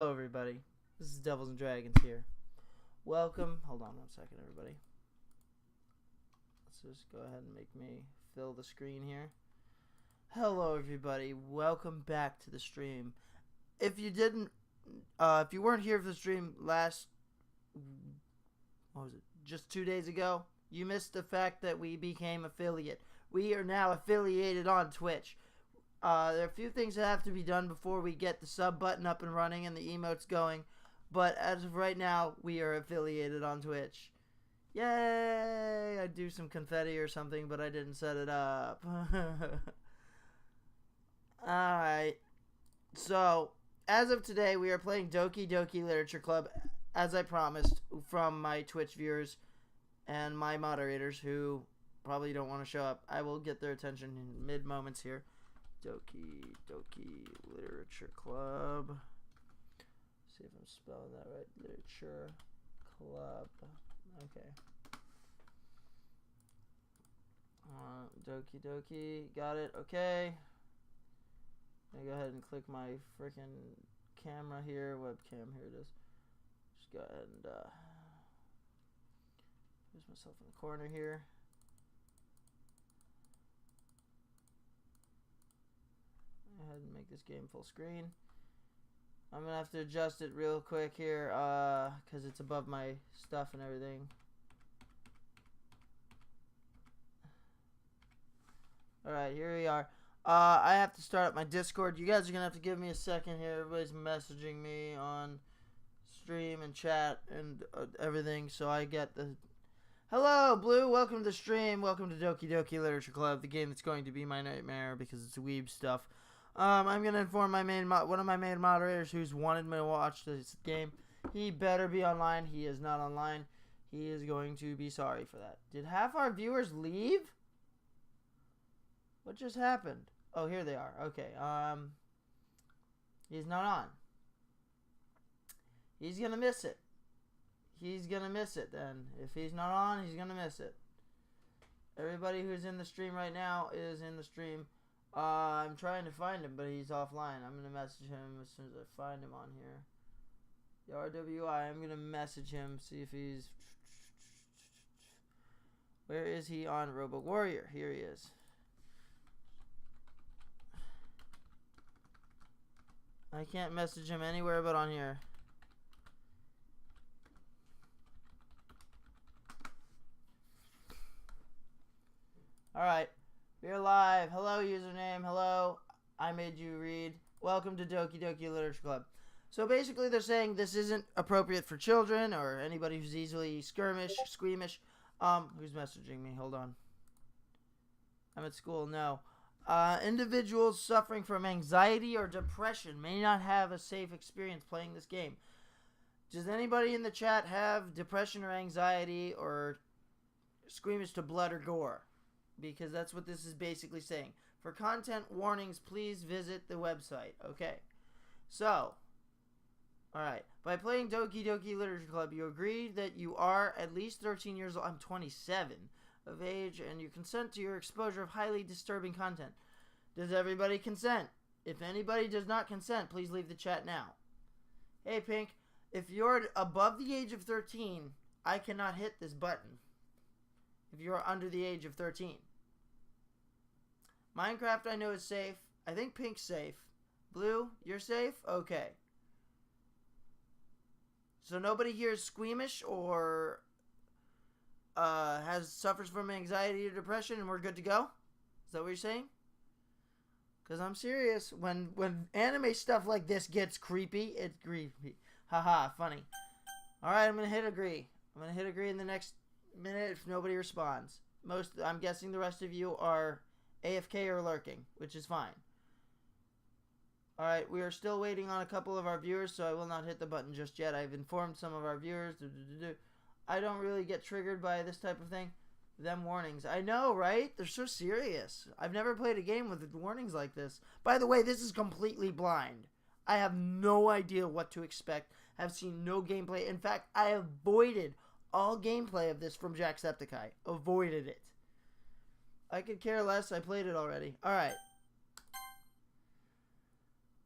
Hello everybody, this is Devils and Dragons here. Welcome, hold on 1 second everybody. Let's just go ahead and make me fill the screen here. Hello everybody, welcome back to the stream. If you weren't here for the stream just 2 days ago, you missed the fact that we became affiliate. We are now affiliated on Twitch. There are a few things that have to be done before we get the sub button up and running and the emotes going. But as of right now, we are affiliated on Twitch. Yay! I'd do some confetti or something, but I didn't set it up. Alright. So, as of today, we are playing Doki Doki Literature Club, as I promised, from my Twitch viewers and my moderators who probably don't want to show up. I will get their attention in mid-moments here. Doki Doki Literature Club. See if I'm spelling that right. Literature Club. Okay. Doki Doki. Got it. Okay. I'm gonna go ahead and click my freaking camera here. Webcam. Here it is. Just go ahead and put myself in the corner here. Go ahead and make this game full screen. I'm gonna have to adjust it real quick here because it's above my stuff and everything. Alright, here we are. I have to start up my Discord. You guys are gonna have to give me a second here. Everybody's messaging me on stream and chat and everything, so I get the... Hello, Blue! Welcome to the stream. Welcome to Doki Doki Literature Club, the game that's going to be my nightmare because it's weeb stuff. I'm going to inform one of my main moderators who's wanted me to watch this game. He better be online. He is not online. He is going to be sorry for that. Did half our viewers leave? What just happened? Oh, here they are. Okay. He's not on. He's going to miss it. He's going to miss it then. If he's not on, he's going to miss it. Everybody who's in the stream right now is in the stream. I'm trying to find him, but he's offline. I'm going to message him as soon as I find him on here. The RWI, I'm going to message him, see if he's... Where is he on Robo Warrior? Here he is. I can't message him anywhere but on here. Alright. We're live. Hello, username. Hello. I made you read. Welcome to Doki Doki Literature Club. So basically they're saying this isn't appropriate for children or anybody who's easily squeamish. Who's messaging me? Hold on. I'm at school. No. Individuals suffering from anxiety or depression may not have a safe experience playing this game. Does anybody in the chat have depression or anxiety or squeamish to blood or gore? Because that's what this is basically saying. For content warnings, please visit the website. Okay. So, alright. By playing Doki Doki Literature Club, you agree that you are at least 13 years old. I'm 27 of age, and you consent to your exposure of highly disturbing content. Does everybody consent? If anybody does not consent, please leave the chat now. Hey, Pink. If you're above the age of 13, I cannot hit this button. If you're under the age of 13. Minecraft, I know, is safe. I think Pink's safe. Blue, you're safe? Okay. So nobody here is squeamish or suffers from anxiety or depression and we're good to go? Is that what you're saying? Because I'm serious. When anime stuff like this gets creepy, it's creepy. Haha, funny. Alright, I'm going to hit agree. I'm going to hit agree in the next minute if nobody responds. I'm guessing the rest of you are AFK or lurking, which is fine. Alright, we are still waiting on a couple of our viewers, so I will not hit the button just yet. I've informed some of our viewers. I don't really get triggered by this type of thing. Them warnings. I know, right? They're so serious. I've never played a game with warnings like this. By the way, this is completely blind. I have no idea what to expect. I've seen no gameplay. In fact, I avoided all gameplay of this from Jacksepticeye. Avoided it. I could care less. I played it already. Alright.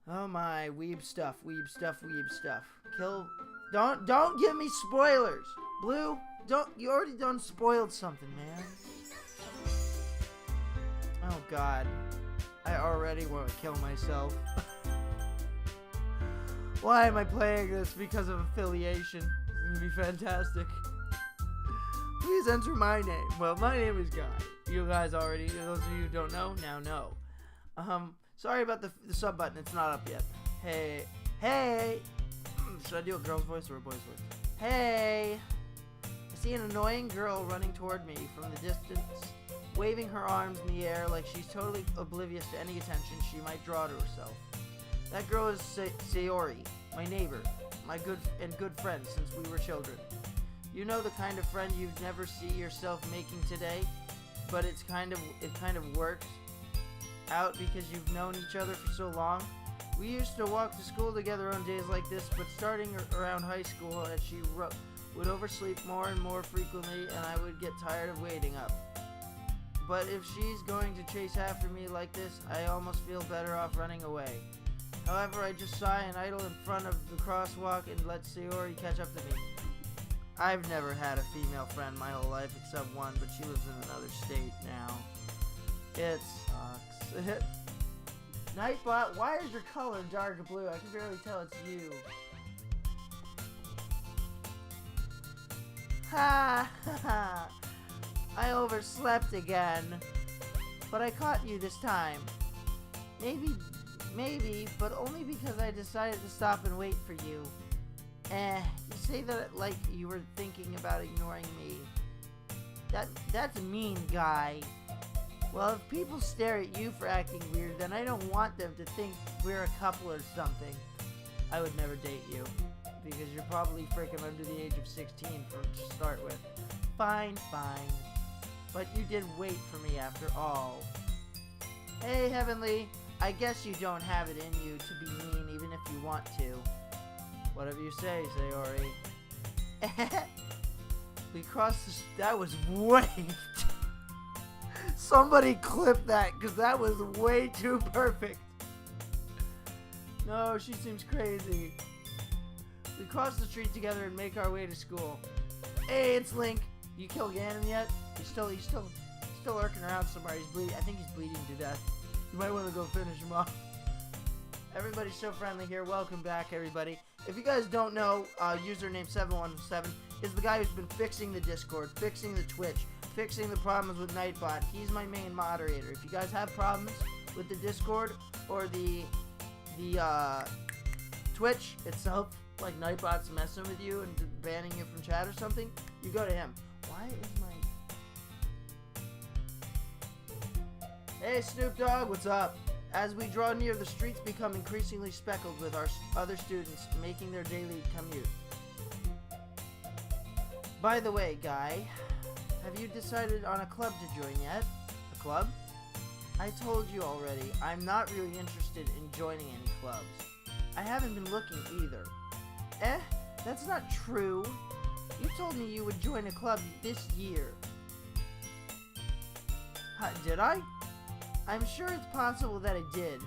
Oh my, weeb stuff, weeb stuff, weeb stuff. Kill. Don't give me spoilers. Blue, you already done spoiled something, man. Oh god. I already want to kill myself. Why am I playing this? Because of affiliation. It's gonna be fantastic. Please enter my name. Well, my name is Guy. You guys already, those of you who don't know, now know. Sorry about the sub button. It's not up yet. Hey. Should I do a girl's voice or a boy's voice? Hey. I see an annoying girl running toward me from the distance, waving her arms in the air like she's totally oblivious to any attention she might draw to herself. That girl is Sayori, my neighbor, my good friend since we were children. You know the kind of friend you'd never see yourself making today, but it kind of works out because you've known each other for so long. We used to walk to school together on days like this, but starting around high school, as she would oversleep more and more frequently, and I would get tired of waiting up. But if she's going to chase after me like this, I almost feel better off running away. However, I just sigh and idle in front of the crosswalk and let Sayori catch up to me. I've never had a female friend my whole life except one, but she lives in another state now. It sucks. Nightbot, why is your color dark blue? I can barely tell it's you. Ha ha. I overslept again. But I caught you this time. Maybe, but only because I decided to stop and wait for you. You say that like you were thinking about ignoring me. That's mean, Guy. Well, if people stare at you for acting weird, then I don't want them to think we're a couple or something. I would never date you, because you're probably freaking under the age of 16 to start with. Fine. But you did wait for me after all. Hey, Heavenly, I guess you don't have it in you to be mean even if you want to. Whatever you say, Sayori. We crossed the... That was way... Somebody clip that, because that was way too perfect. No, she seems crazy. We cross the street together and make our way to school. Hey, it's Link. You kill Ganon yet? He's still lurking around somewhere. He's bleeding. I think he's bleeding to death. You might want to go finish him off. Everybody's so friendly here. Welcome back, everybody. If you guys don't know, username 717 is the guy who's been fixing the Discord, fixing the Twitch, fixing the problems with Nightbot. He's my main moderator. If you guys have problems with the Discord or the Twitch itself, like Nightbot's messing with you and banning you from chat or something, you go to him. Why is my... Hey, Snoop Dogg, what's up? As we draw near, the streets become increasingly speckled with our other students making their daily commute. By the way, Guy, have you decided on a club to join yet? A club? I told you already, I'm not really interested in joining any clubs. I haven't been looking either. That's not true. You told me you would join a club this year. Did I? I'm sure it's possible that I did.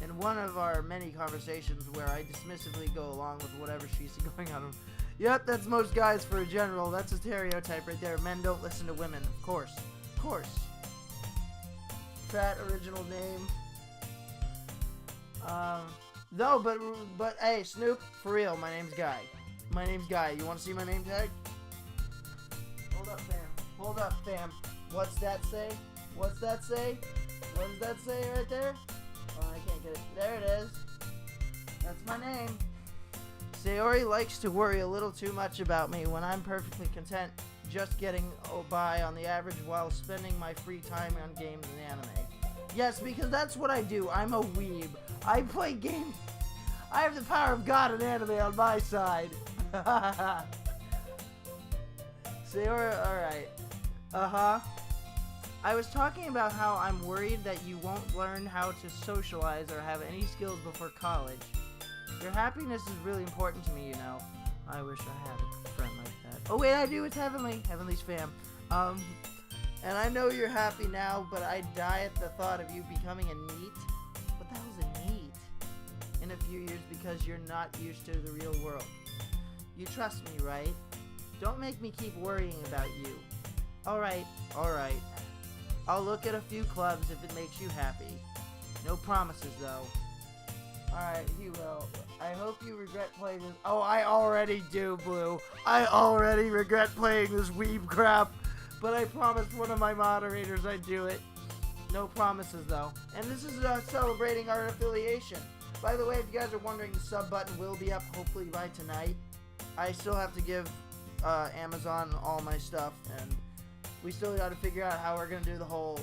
In one of our many conversations where I dismissively go along with whatever she's going on. Yep, that's most guys for a general. That's a stereotype right there. Men don't listen to women. Of course. Fat original name. No, but hey, Snoop, for real, my name's Guy. You want to see my name tag? Hold up, fam. What's that say? What does that say right there? Oh, I can't get it. There it is. That's my name. Sayori likes to worry a little too much about me when I'm perfectly content just getting by on the average while spending my free time on games and anime. Yes, because that's what I do. I'm a weeb. I play games. I have the power of God and anime on my side. Sayori, alright. I was talking about how I'm worried that you won't learn how to socialize or have any skills before college. Your happiness is really important to me, you know. I wish I had a friend like that. Oh wait, I do, it's Heavenly. Heavenly's fam. And I know you're happy now, but I die at the thought of you becoming a NEET. in a few years because you're not used to the real world. You trust me, right? Don't make me keep worrying about you. Alright. I'll look at a few clubs if it makes you happy. No promises, though. Alright, he will. I hope you regret playing this. Oh, I already do, Blue. I already regret playing this weeb crap. But I promised one of my moderators I'd do it. No promises, though. And this is celebrating our affiliation. By the way, if you guys are wondering, the sub button will be up hopefully by tonight. I still have to give Amazon all my stuff, and we still got to figure out how we're going to do the whole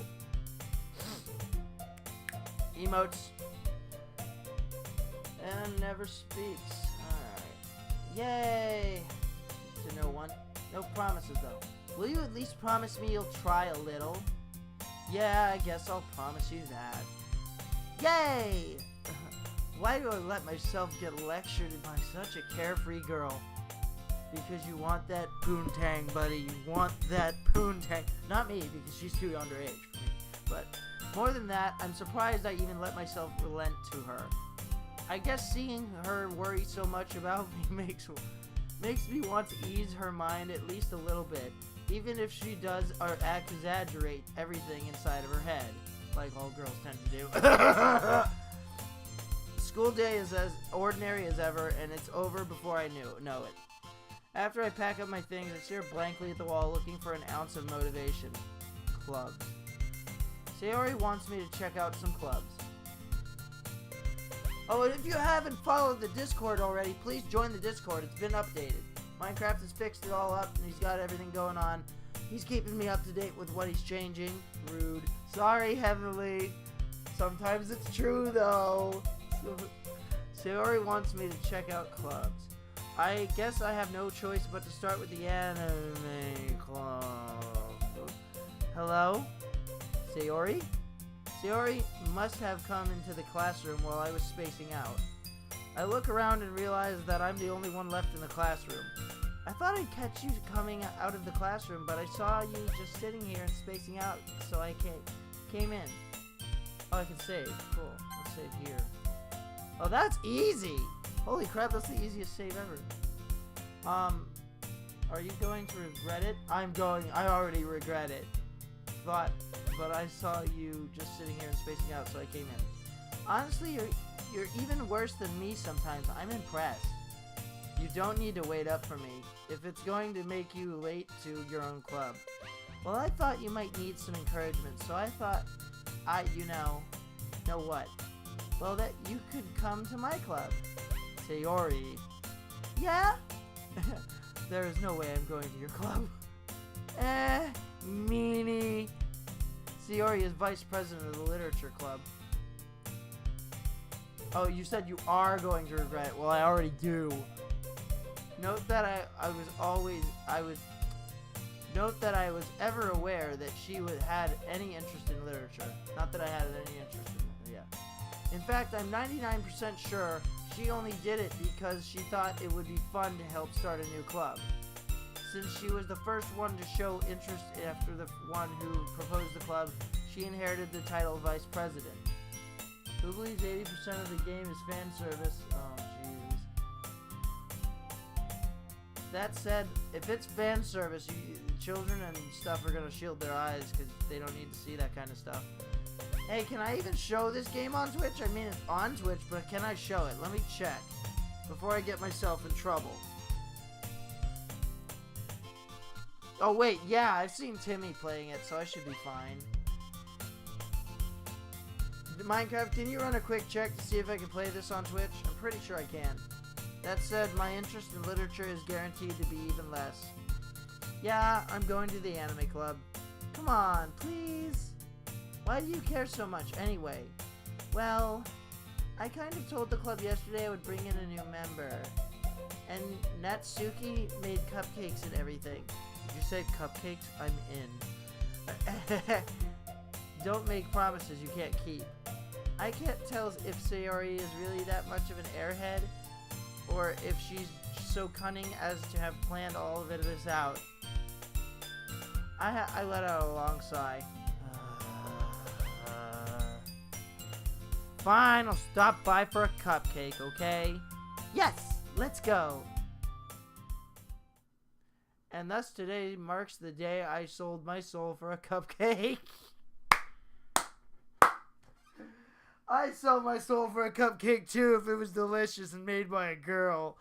emotes. And never speaks. Alright. Yay! To no one. No promises, though. Will you at least promise me you'll try a little? Yeah, I guess I'll promise you that. Yay! Why do I let myself get lectured by such a carefree girl? Because you want that poontang, buddy. You want that poontang. Not me, because she's too underage for me. But more than that, I'm surprised I even let myself relent to her. I guess seeing her worry so much about me makes me want to ease her mind at least a little bit. Even if she does or exaggerate everything inside of her head, like all girls tend to do. School day is as ordinary as ever, and it's over before I know it. After I pack up my things, I stare blankly at the wall, looking for an ounce of motivation. Clubs. Sayori wants me to check out some clubs. Oh, and if you haven't followed the Discord already, please join the Discord. It's been updated. Minecraft has fixed it all up, and he's got everything going on. He's keeping me up to date with what he's changing. Rude. Sorry, Heavenly. Sometimes it's true, though. Sayori wants me to check out clubs. I guess I have no choice but to start with the anime club. Hello? Sayori? Sayori must have come into the classroom while I was spacing out. I look around and realize that I'm the only one left in the classroom. I thought I'd catch you coming out of the classroom, but I saw you just sitting here and spacing out, so I came in. Oh, I can save. Cool. Let's save here. Oh, that's easy! Holy crap, that's the easiest save ever. Are you going to regret it? I already regret it. But I saw you just sitting here and spacing out, so I came in. Honestly, you're even worse than me sometimes. I'm impressed. You don't need to wait up for me, if it's going to make you late to your own club. Well, I thought you might need some encouragement, so I thought, know what? Well, that you could come to my club. Sayori. Yeah? There is no way I'm going to your club. Meanie. Sayori is vice president of the literature club. Oh, you said you are going to regret it. Well, I already do. Note that I was ever aware that she had any interest in literature. Not that I had any interest in it, yeah. In fact, I'm 99% sure she only did it because she thought it would be fun to help start a new club. Since she was the first one to show interest after the one who proposed the club, she inherited the title of vice president. Who believes 80% of the game is fan service? Oh, jeez. That said, if it's fan service, children and stuff are going to shield their eyes because they don't need to see that kind of stuff. Hey, can I even show this game on Twitch? I mean, it's on Twitch, but can I show it? Let me check before I get myself in trouble. Oh, wait, yeah, I've seen Timmy playing it, so I should be fine. Minecraft, can you run a quick check to see if I can play this on Twitch? I'm pretty sure I can. That said, my interest in literature is guaranteed to be even less. Yeah, I'm going to the anime club. Come on, please. Why do you care so much anyway? Well, I kind of told the club yesterday I would bring in a new member. And Natsuki made cupcakes and everything. Did you say cupcakes? I'm in. Don't make promises you can't keep. I can't tell if Sayori is really that much of an airhead, or if she's so cunning as to have planned all of this out. I let out a long sigh. Fine, I'll stop by for a cupcake, okay? Yes, let's go. And thus today marks the day I sold my soul for a cupcake. I'd sell my soul for a cupcake too if it was delicious and made by a girl.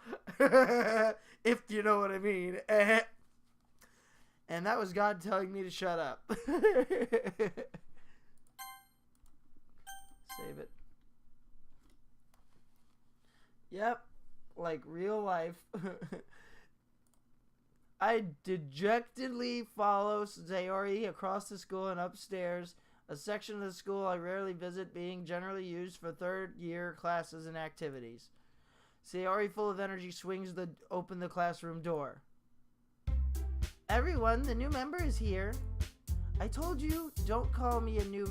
If you know what I mean. And that was God telling me to shut up. Save it. Yep. Like real life. I dejectedly follow Sayori across the school and upstairs, a section of the school I rarely visit, being generally used for third-year classes and activities. Sayori, full of energy, swings open the classroom door. Everyone, the new member is here. I told you, don't call me a new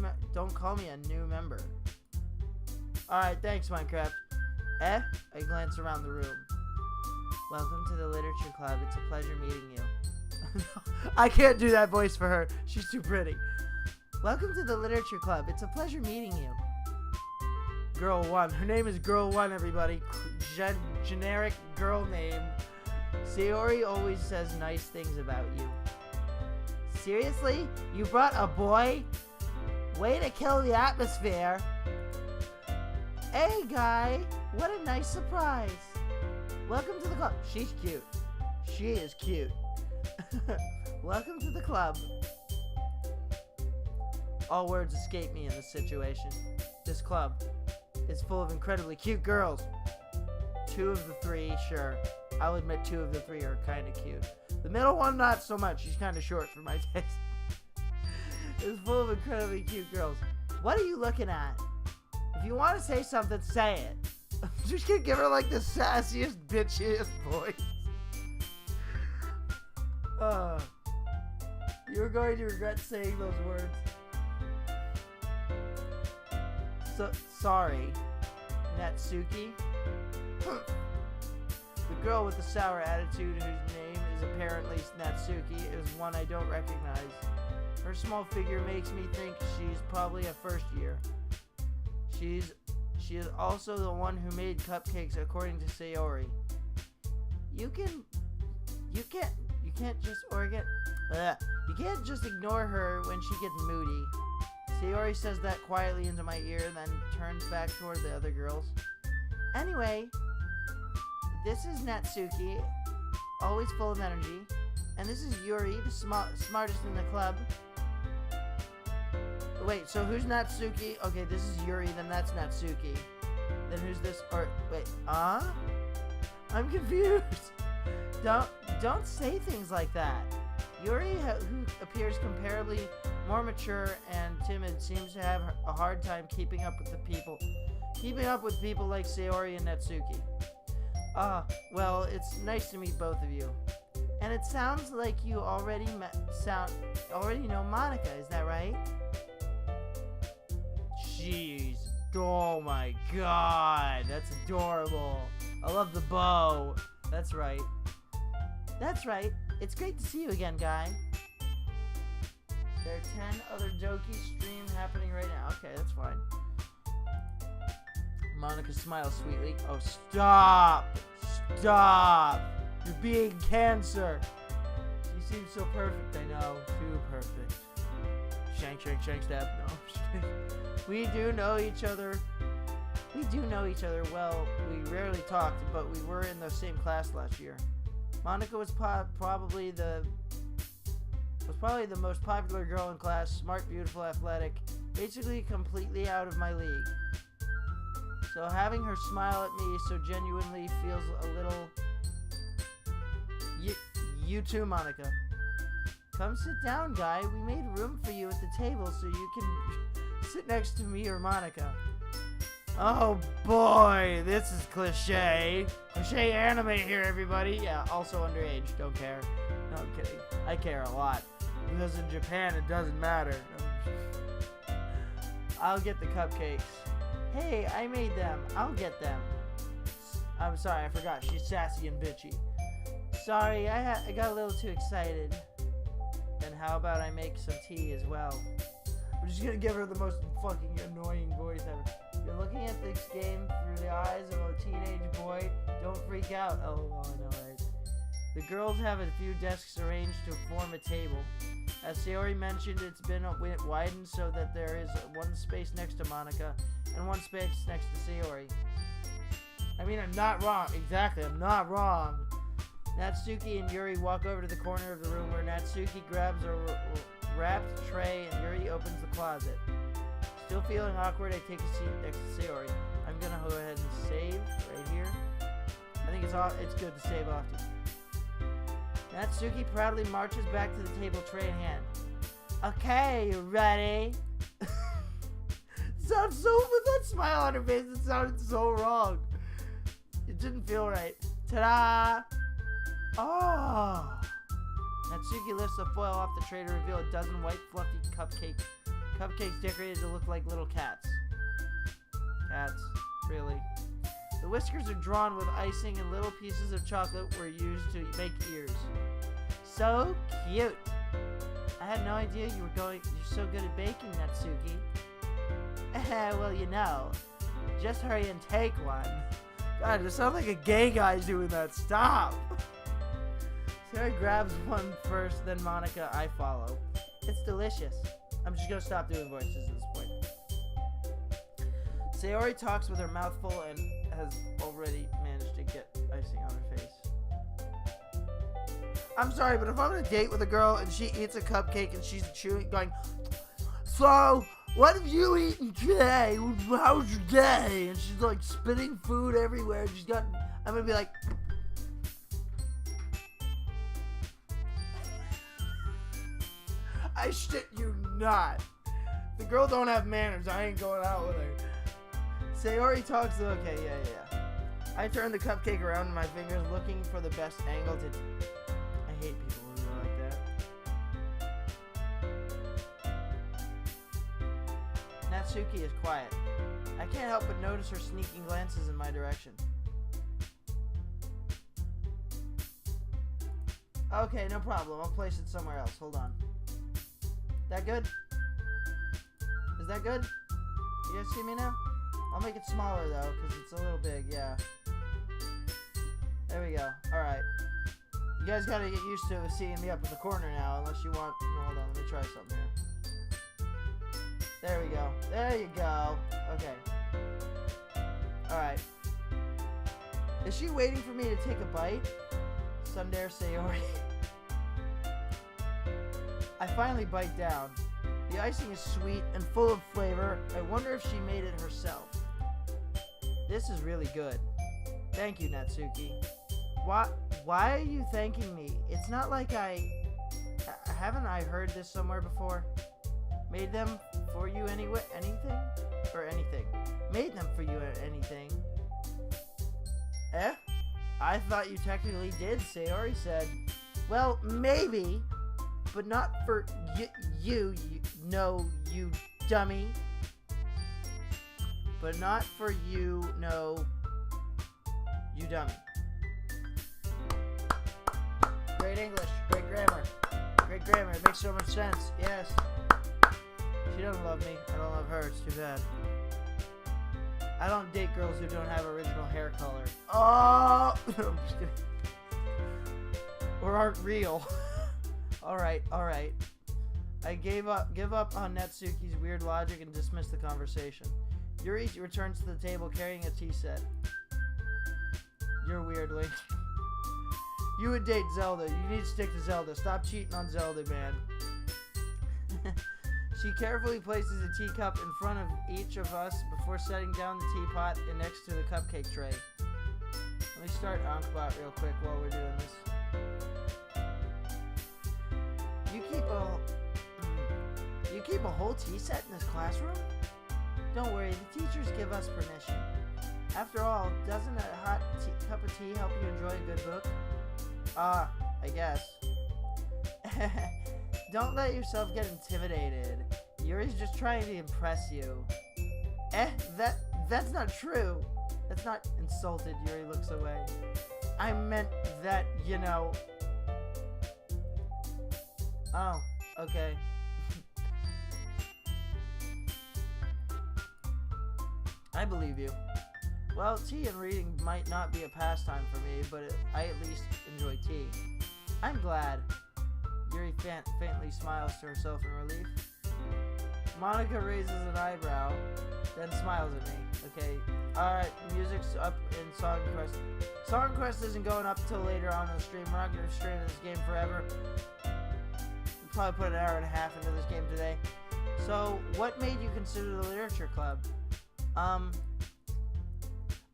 member. All right, thanks, Minecraft. I glance around the room. Welcome to the Literature Club. It's a pleasure meeting you. I can't do that voice for her. She's too pretty. Welcome to the Literature Club. It's a pleasure meeting you. Girl 1. Her name is Girl 1, everybody. Generic girl name. Sayori always says nice things about you. Seriously? You brought a boy? Way to kill the atmosphere. Hey, guy. What a nice surprise. Welcome to the club. She's cute. She is cute. Welcome to the club. All words escape me in this situation. This club is full of incredibly cute girls. 2 of the 3, sure. I'll admit 2 of the 3 are kind of cute. The middle one, not so much. She's kind of short for my taste. It's full of incredibly cute girls. What are you looking at? If you want to say something, say it. I'm just gonna give her like the sassiest, bitchiest voice. You're going to regret saying those words. Sorry, Natsuki. The girl with the sour attitude, whose name is apparently Natsuki, is one I don't recognize. Her small figure makes me think she's probably a first year. She is also the one who made cupcakes, according to Sayori. You can't just ignore her when she gets moody. Sayori says that quietly into my ear, then turns back toward the other girls. Anyway, this is Natsuki, always full of energy, and this is Yuri, the smartest in the club. Wait, so who's Natsuki? Okay, this is Yuri, then that's Natsuki. Then who's this? Or wait, I'm confused. Don't say things like that. Yuri, who appears comparably more mature and timid, seems to have a hard time keeping up with people like Sayori and Natsuki. Well, it's nice to meet both of you. And it sounds like you already know Monica, is that right? Jeez. Oh my god. That's adorable. I love the bow. That's right. It's great to see you again, guy. There are 10 other Doki streams happening right now. Okay, that's fine. Monica smiles sweetly. Oh, stop! You're being cancer. She seems so perfect, I know. Too perfect. Shank, stab. No. We do know each other well. We rarely talked, but we were in the same class last year. Monica was probably the most popular girl in class. Smart, beautiful, athletic. Basically completely out of my league. So having her smile at me so genuinely feels a little... You too, Monica. Come sit down, guy. We made room for you at the table so you can sit next to me or Monica. Oh boy, this is cliche. Cliche anime here, everybody. Yeah, also underage. Don't care. No, I'm kidding. I care a lot. Because in Japan, it doesn't matter. I'll get the cupcakes. Hey, I made them. I'll get them. I'm sorry, I forgot. She's sassy and bitchy. Sorry, I got a little too excited. Then how about I make some tea as well? I'm just gonna give her the most fucking annoying voice ever. Be I'm looking at this game through the eyes of a teenage boy. Don't freak out. Oh, I know, right? The girls have a few desks arranged to form a table. As Sayori mentioned, it's been widened so that there is one space next to Monica and one space next to Sayori. I mean, I'm not wrong. Exactly, I'm not wrong. Natsuki and Yuri walk over to the corner of the room where Natsuki grabs a wrapped tray and Yuri opens the closet. Still feeling awkward, I take a seat next to Sayori. I'm gonna go ahead and save right here. I think it's good to save often. Natsuki proudly marches back to the table, tray in hand. Okay, you ready? Sounds so, with that smile on her face, it sounded so wrong. It didn't feel right. Ta-da! Oh! Natsuki lifts the foil off the tray to reveal a dozen white, fluffy cupcakes. Cupcakes decorated to look like little cats. Cats, really. The whiskers are drawn with icing and little pieces of chocolate were used to make ears. So cute! I had no idea you're so good at baking, Natsuki. Well, you know. Just hurry and take one. God, it sounds like a gay guy doing that. Stop! Sarah grabs one first, then Monica, I follow. It's delicious. I'm just gonna stop doing voices at this point. Sayori talks with her mouth full and has already managed to get icing on her face. I'm sorry, but if I'm on a date with a girl and she eats a cupcake and she's chewing, going, so, what have you eaten today? How was your day? And she's like spitting food everywhere. I'm gonna be like, I shit you not. The girl don't have manners. I ain't going out with her. Sayori talks. Okay, yeah. I turn the cupcake around in my fingers, looking for the best angle to. I hate people who are like that. Natsuki is quiet. I can't help but notice her sneaking glances in my direction. Okay, no problem. I'll place it somewhere else. Hold on. That good? Is that good? You guys see me now? I'll make it smaller though, because it's a little big, yeah. There we go. Alright. You guys gotta get used to seeing me up in the corner now, unless you want... Hold on, let me try something here. There we go. There you go. Okay. Alright. Is she waiting for me to take a bite? Sundare Sayori. I finally bite down. The icing is sweet and full of flavor. I wonder if she made it herself. This is really good. Thank you, Natsuki. Why are you thanking me? It's not like haven't I heard this somewhere before? Made them for you anyway? Anything? Or anything? Made them for you anything? I thought you technically did, Sayori said. Well, maybe. But not for you dummy. But not for you, no, you dummy. Great English, great grammar. Great grammar, it makes so much sense, yes. She doesn't love me, I don't love her, it's too bad. I don't date girls who don't have original hair color. Oh! I'm just kidding. Or aren't real. Alright. I give up on Natsuki's weird logic and dismiss the conversation. Yuri returns to the table carrying a tea set. You're weird, Link. You would date Zelda. You need to stick to Zelda. Stop cheating on Zelda, man. She carefully places a teacup in front of each of us before setting down the teapot and next to the cupcake tray. Let me start Ankbot real quick while we're doing this. You keep a whole tea set in this classroom? Don't worry, the teachers give us permission. After all, doesn't a hot cup of tea help you enjoy a good book? I guess. Don't let yourself get intimidated. Yuri's just trying to impress you. That's not true. That's not insulted. Yuri looks away. I meant that, you know. Oh, okay. I believe you. Well, tea and reading might not be a pastime for me, but I at least enjoy tea. I'm glad. Yuri faintly smiles to herself in relief. Monica raises an eyebrow, then smiles at me. Okay, alright, music's up in Song Quest. Song Quest isn't going up till later on in the stream. We're not going to stream this game forever. We'll probably put an hour and a half into this game today. So, what made you consider the literature club? I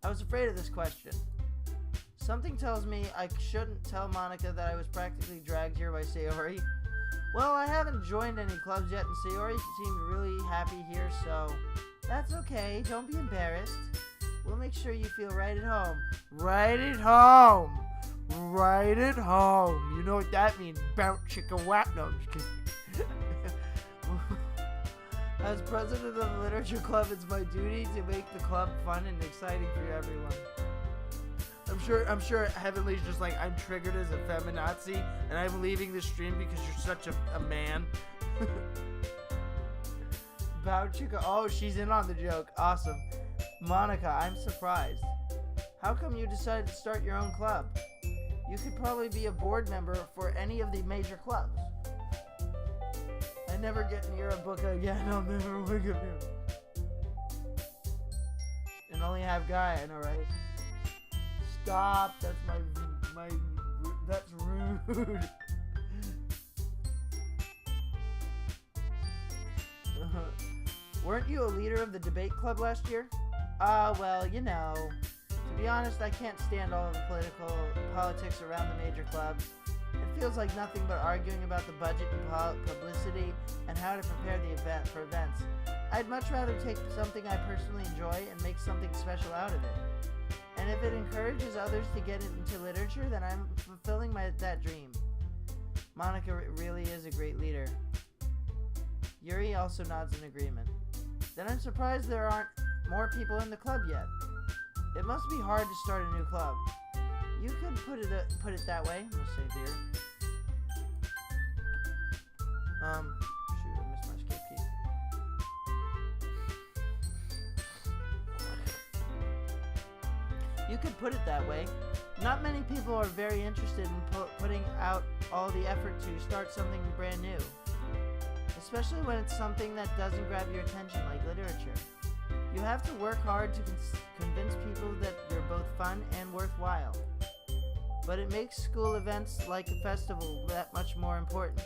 was afraid of this question. Something tells me I shouldn't tell Monica that I was practically dragged here by Sayori. Well, I haven't joined any clubs yet, and Sayori seemed really happy here, so that's okay. Don't be embarrassed. We'll make sure you feel right at home. Right at home! Right at home! You know what that means, bounce chicka whack. No, I'm just kidding. As president of the literature club, it's my duty to make the club fun and exciting for everyone. I'm sure Heavenly's just like, I'm triggered as a feminazi, and I'm leaving this stream because you're such a man. Bow Chica, oh, she's in on the joke. Awesome. Monica, I'm surprised. How come you decided to start your own club? You could probably be a board member for any of the major clubs. I never get near a book again. I'll never wake up here. And only have Guy, I know, right? Stop. That's that's rude. Weren't you a leader of the debate club last year? Well, you know. To be honest, I can't stand all of the politics around the major clubs. It feels like nothing but arguing about the budget and publicity and how to prepare the event for events. I'd much rather take something I personally enjoy and make something special out of it. And if it encourages others to get into literature, then I'm fulfilling that dream. Monica really is a great leader. Yuri also nods in agreement. Then I'm surprised there aren't more people in the club yet. It must be hard to start a new club. You could put it that way. I'm gonna save here. Shoot, I missed my escape key. You could put it that way. Not many people are very interested in putting out all the effort to start something brand new. Especially when it's something that doesn't grab your attention like literature. You have to work hard to convince people that you're both fun and worthwhile. But it makes school events like a festival that much more important.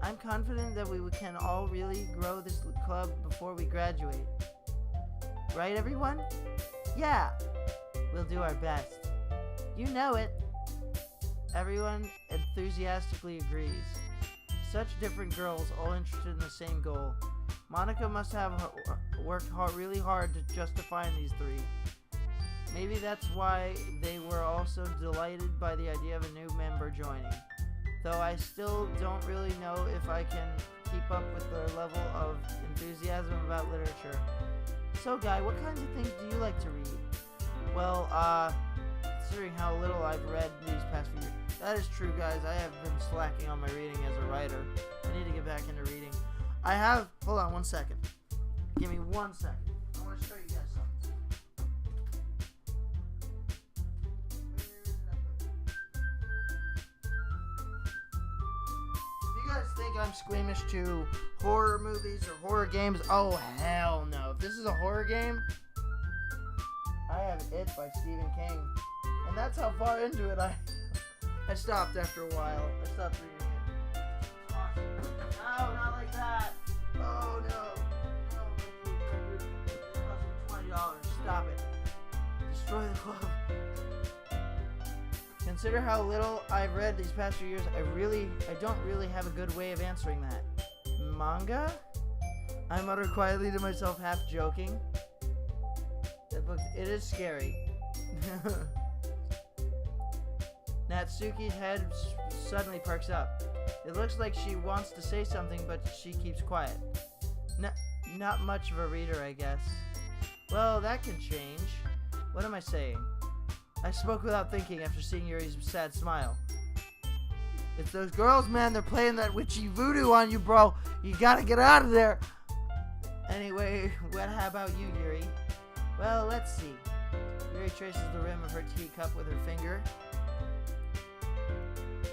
I'm confident that we can all really grow this club before we graduate. Right, everyone? Yeah! We'll do our best. You know it. Everyone enthusiastically agrees. Such different girls, all interested in the same goal. Monica must have worked really hard to justify these three. Maybe that's why they were also delighted by the idea of a new member joining. Though I still don't really know if I can keep up with their level of enthusiasm about literature. So, Guy, what kinds of things do you like to read? Well, considering how little I've read these past few years. That is true, guys. I have been slacking on my reading as a writer. I need to get back into reading. Hold on 1 second. Give me 1 second. I want to show you guys something. If you guys think I'm squeamish to horror movies or horror games, oh hell no. If this is a horror game, I have It by Stephen King. And that's how far into it I stopped after a while. I stopped reading it. Awesome. No, not like that. Oh no. No, it cost me $20. Stop it. Destroy the club. Consider how little I've read these past few years. I don't really have a good way of answering that. Manga? I mutter quietly to myself, half joking. That book, it is scary. Natsuki's head suddenly perks up. It looks like she wants to say something, but she keeps quiet. Not much of a reader, I guess. Well, that can change. What am I saying? I spoke without thinking after seeing Yuri's sad smile. It's those girls, man. They're playing that witchy voodoo on you, bro. You gotta get out of there. Anyway, how about you, Yuri? Well, let's see. Yuri traces the rim of her teacup with her finger.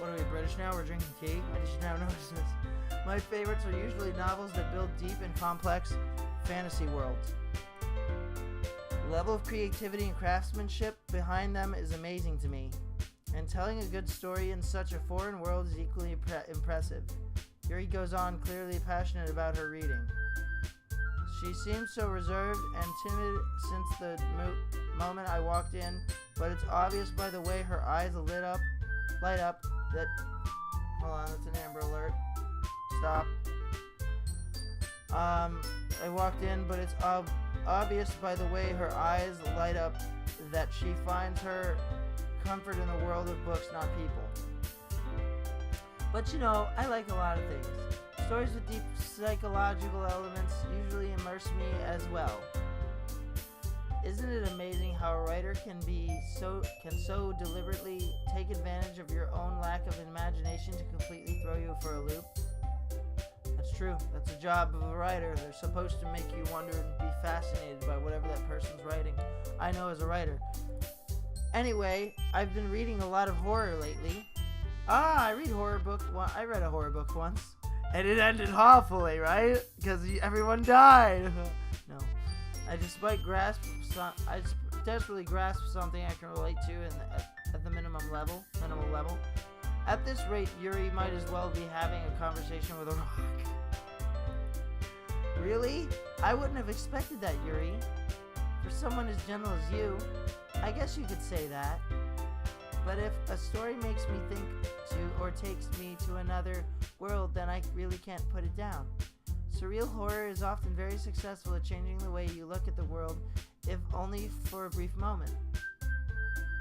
What are we, British now? We're drinking tea? I just now noticed this. My favorites are usually novels that build deep and complex fantasy worlds. The level of creativity and craftsmanship behind them is amazing to me, and telling a good story in such a foreign world is equally impressive. Yuri goes on, clearly passionate about her reading. She seems so reserved and timid since the moment I walked in, but it's obvious by the way her eyes light up that... Hold on, that's an Amber Alert. Stop. I walked in, but it's obvious by the way her eyes light up that she finds her comfort in the world of books, not people. But you know, I like a lot of things. Stories with deep psychological elements usually immerse me as well. Isn't it amazing how a writer can so deliberately take advantage of your own lack of imagination to completely throw you for a loop? That's true. That's the job of a writer. They're supposed to make you wonder and be fascinated by whatever that person's writing. I know as a writer. Anyway, I've been reading a lot of horror lately. I read horror books. I read a horror book once. And it ended awfully, right? Because everyone died. No. I desperately grasp something I can relate to at the minimal level. At this rate, Yuri might as well be having a conversation with a rock. Really? I wouldn't have expected that, Yuri. For someone as gentle as you, I guess you could say that. But if a story makes me think to or takes me to another world, then I really can't put it down. Surreal horror is often very successful at changing the way you look at the world, if only for a brief moment.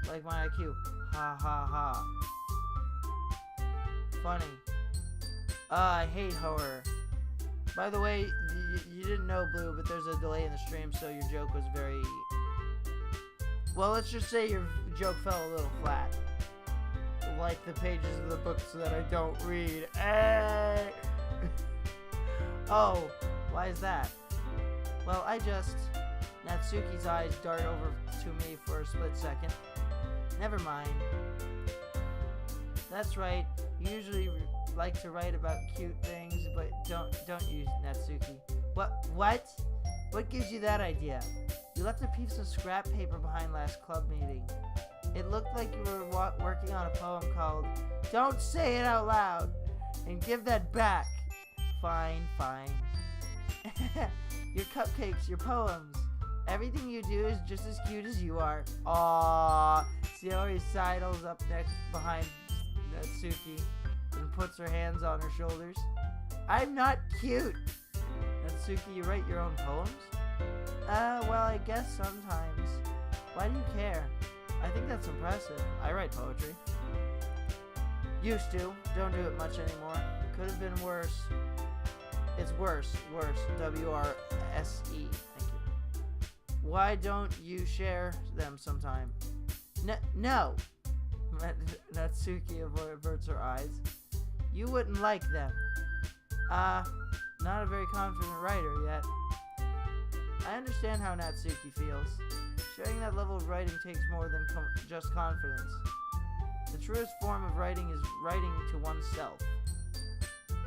Like my IQ. Ha ha ha. Funny. I hate horror. By the way, you didn't know, Blue, but there's a delay in the stream, so your joke was very... Well, let's just say your joke fell a little flat. Like the pages of the books that I don't read. Hey! Oh, why is that? Well, Natsuki's eyes dart over to me for a split second. Never mind. That's right. You usually like to write about cute things, but don't use Natsuki. What? What gives you that idea? You left a piece of scrap paper behind last club meeting. It looked like you were working on a poem called "Don't Say It Out Loud" and give that back. Fine. Your cupcakes, your poems. Everything you do is just as cute as you are. Aww. See how he sidles up next behind Natsuki and puts her hands on her shoulders. I'm not cute. Natsuki, you write your own poems? Well, I guess sometimes. Why do you care? I think that's impressive. I write poetry. Used to. Don't do it much anymore. Could have been worse. It's worse. W-R-S-E. Thank you. Why don't you share them sometime? No. Natsuki averts her eyes. You wouldn't like them. Not a very confident writer yet. I understand how Natsuki feels. Sharing that level of writing takes more than just confidence. The truest form of writing is writing to oneself.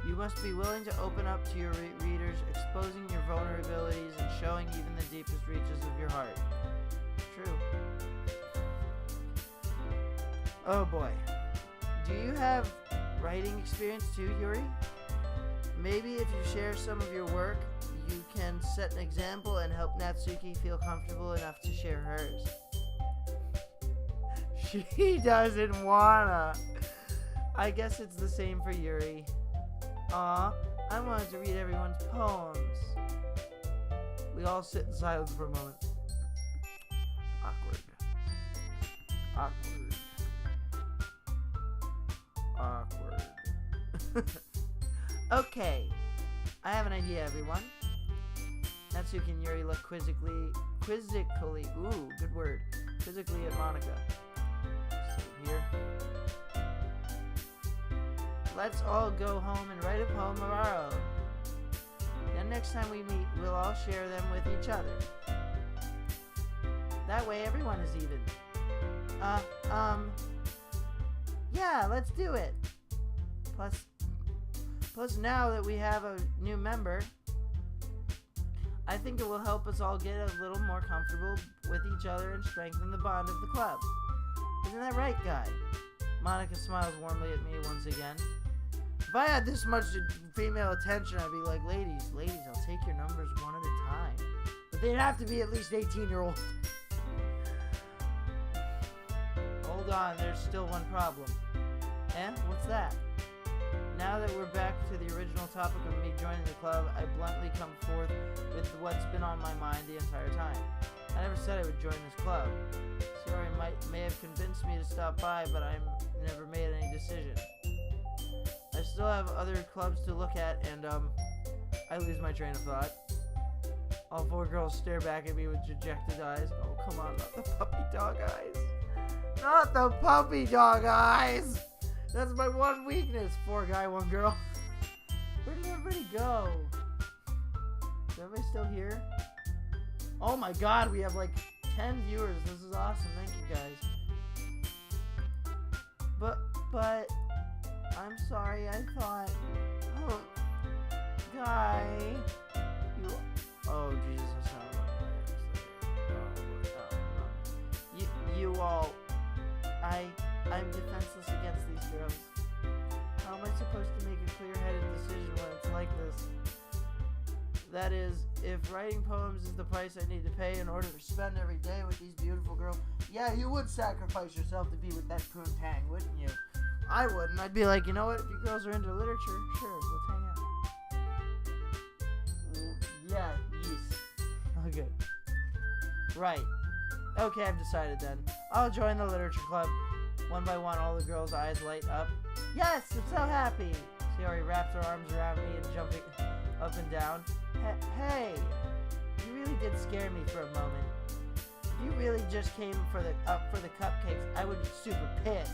You must be willing to open up to your readers, exposing your vulnerabilities and showing even the deepest reaches of your heart. True. Oh boy. Do you have writing experience too, Yuri? Maybe if you share some of your work, you can set an example and help Natsuki feel comfortable enough to share hers. She doesn't wanna. I guess it's the same for Yuri. Aw, I wanted to read everyone's poems. We all sit in silence for a moment. Awkward. Okay, I have an idea, everyone. Natsuki and Yuri look quizzically, ooh, good word, quizzically at Monica. Sit here. Let's all go home and write a poem of our own. Then next time we meet, we'll all share them with each other. That way everyone is even. Yeah, let's do it. Plus now that we have a new member, I think it will help us all get a little more comfortable with each other and strengthen the bond of the club. Isn't that right, Guy? Monica smiles warmly at me once again. If I had this much female attention, I'd be like, ladies, I'll take your numbers one at a time. But they'd have to be at least 18-year-old. Hold on, there's still one problem. And what's that? Now that we're back to the original topic of me joining the club, I bluntly come forth with what's been on my mind the entire time. I never said I would join this club. Sayori may have convinced me to stop by, but I never made any decision. I still have other clubs to look at, and I lose my train of thought. All four girls stare back at me with dejected eyes. Oh, come on, not the puppy dog eyes. Not the puppy dog eyes! That's my one weakness. 4 guy, 1 girl. Where did everybody go? Is everybody still here? Oh my god, we have like 10 viewers. This is awesome. Thank you guys. But I'm sorry. I thought, oh, Guy, oh Jesus, that's not what you all. I'm defenseless against these girls. How am I supposed to make a clear-headed decision when it's like this? That is, if writing poems is the price I need to pay in order to spend every day with these beautiful girls, yeah, you would sacrifice yourself to be with that poontang, wouldn't you? I wouldn't. I'd be like, you know what? If you girls are into literature, sure, let's hang out. Yeah, yes. Okay. Right. Okay, I've decided then. I'll join the literature club. One by one, all the girls' eyes light up. Yes, I'm so happy. Sayori wraps her arms around me and jumping up and down. Hey, you really did scare me for a moment. If you really just came for the cupcakes, I would be super pissed.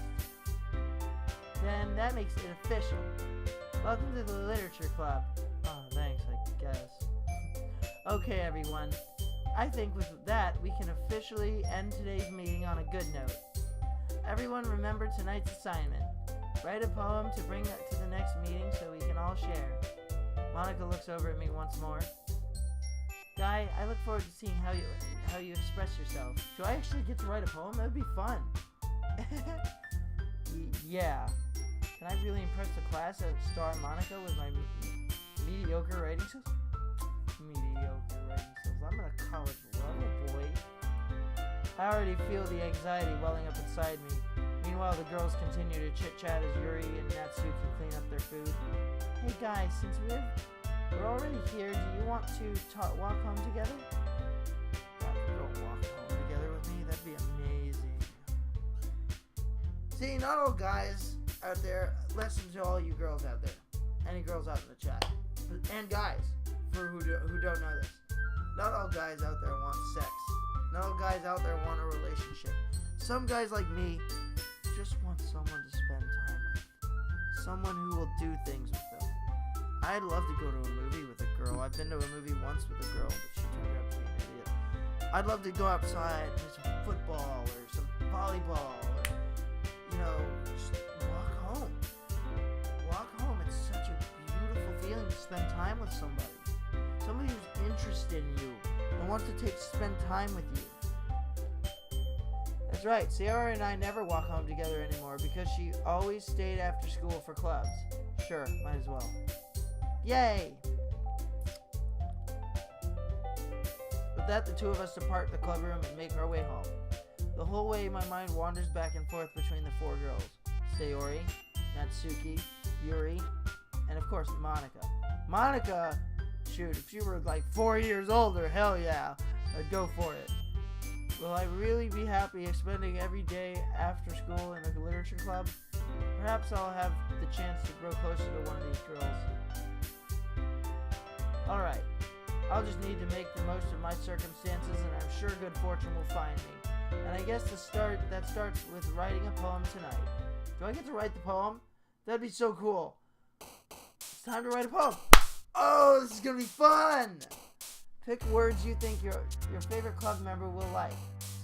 Then that makes it official. Welcome to the literature club. Oh, thanks, I guess. Okay, everyone. I think with that, we can officially end today's meeting on a good note. Everyone remember tonight's assignment. Write a poem to bring that to the next meeting so we can all share. Monica looks over at me once more. Guy, I look forward to seeing how you express yourself. Do I actually get to write a poem? That'd be fun. Yeah. Can I really impress the class at Star Monica with my mediocre writing skills? Mediocre writing skills. I'm at a college level, boy. I already feel the anxiety welling up inside me. Meanwhile, the girls continue to chit-chat as Yuri and Natsuki clean up their food. Hey guys, since we're already here, do you want to walk home together? God, if you don't walk home together with me, that'd be amazing. See, not all guys out there, listen to all you girls out there. Any girls out in the chat. And guys, for who don't know this. Not all guys out there want sex. Not all guys out there want a relationship. Some guys like me just want someone to spend time with. Someone who will do things with them. I'd love to go to a movie with a girl. I've been to a movie once with a girl, but she turned out to be an idiot. I'd love to go outside and play some football or some volleyball or, just walk home. Walk home. It's such a beautiful feeling to spend time with somebody. Somebody who's interested in you and wants to spend time with you. That's right, Sayori and I never walk home together anymore because she always stayed after school for clubs. Sure, might as well. Yay! With that, the two of us depart the club room and make our way home. The whole way, my mind wanders back and forth between the 4 girls. Sayori, Natsuki, Yuri, and of course, Monica. Monica, shoot, if she were like 4 years older, hell yeah, I'd go for it. Will I really be happy spending every day after school in a literature club? Perhaps I'll have the chance to grow closer to one of these girls. Alright, I'll just need to make the most of my circumstances, and I'm sure good fortune will find me. And I guess that starts with writing a poem tonight. Do I get to write the poem? That'd be so cool. It's time to write a poem. Oh, this is gonna be fun! Pick words you think your favorite club member will like.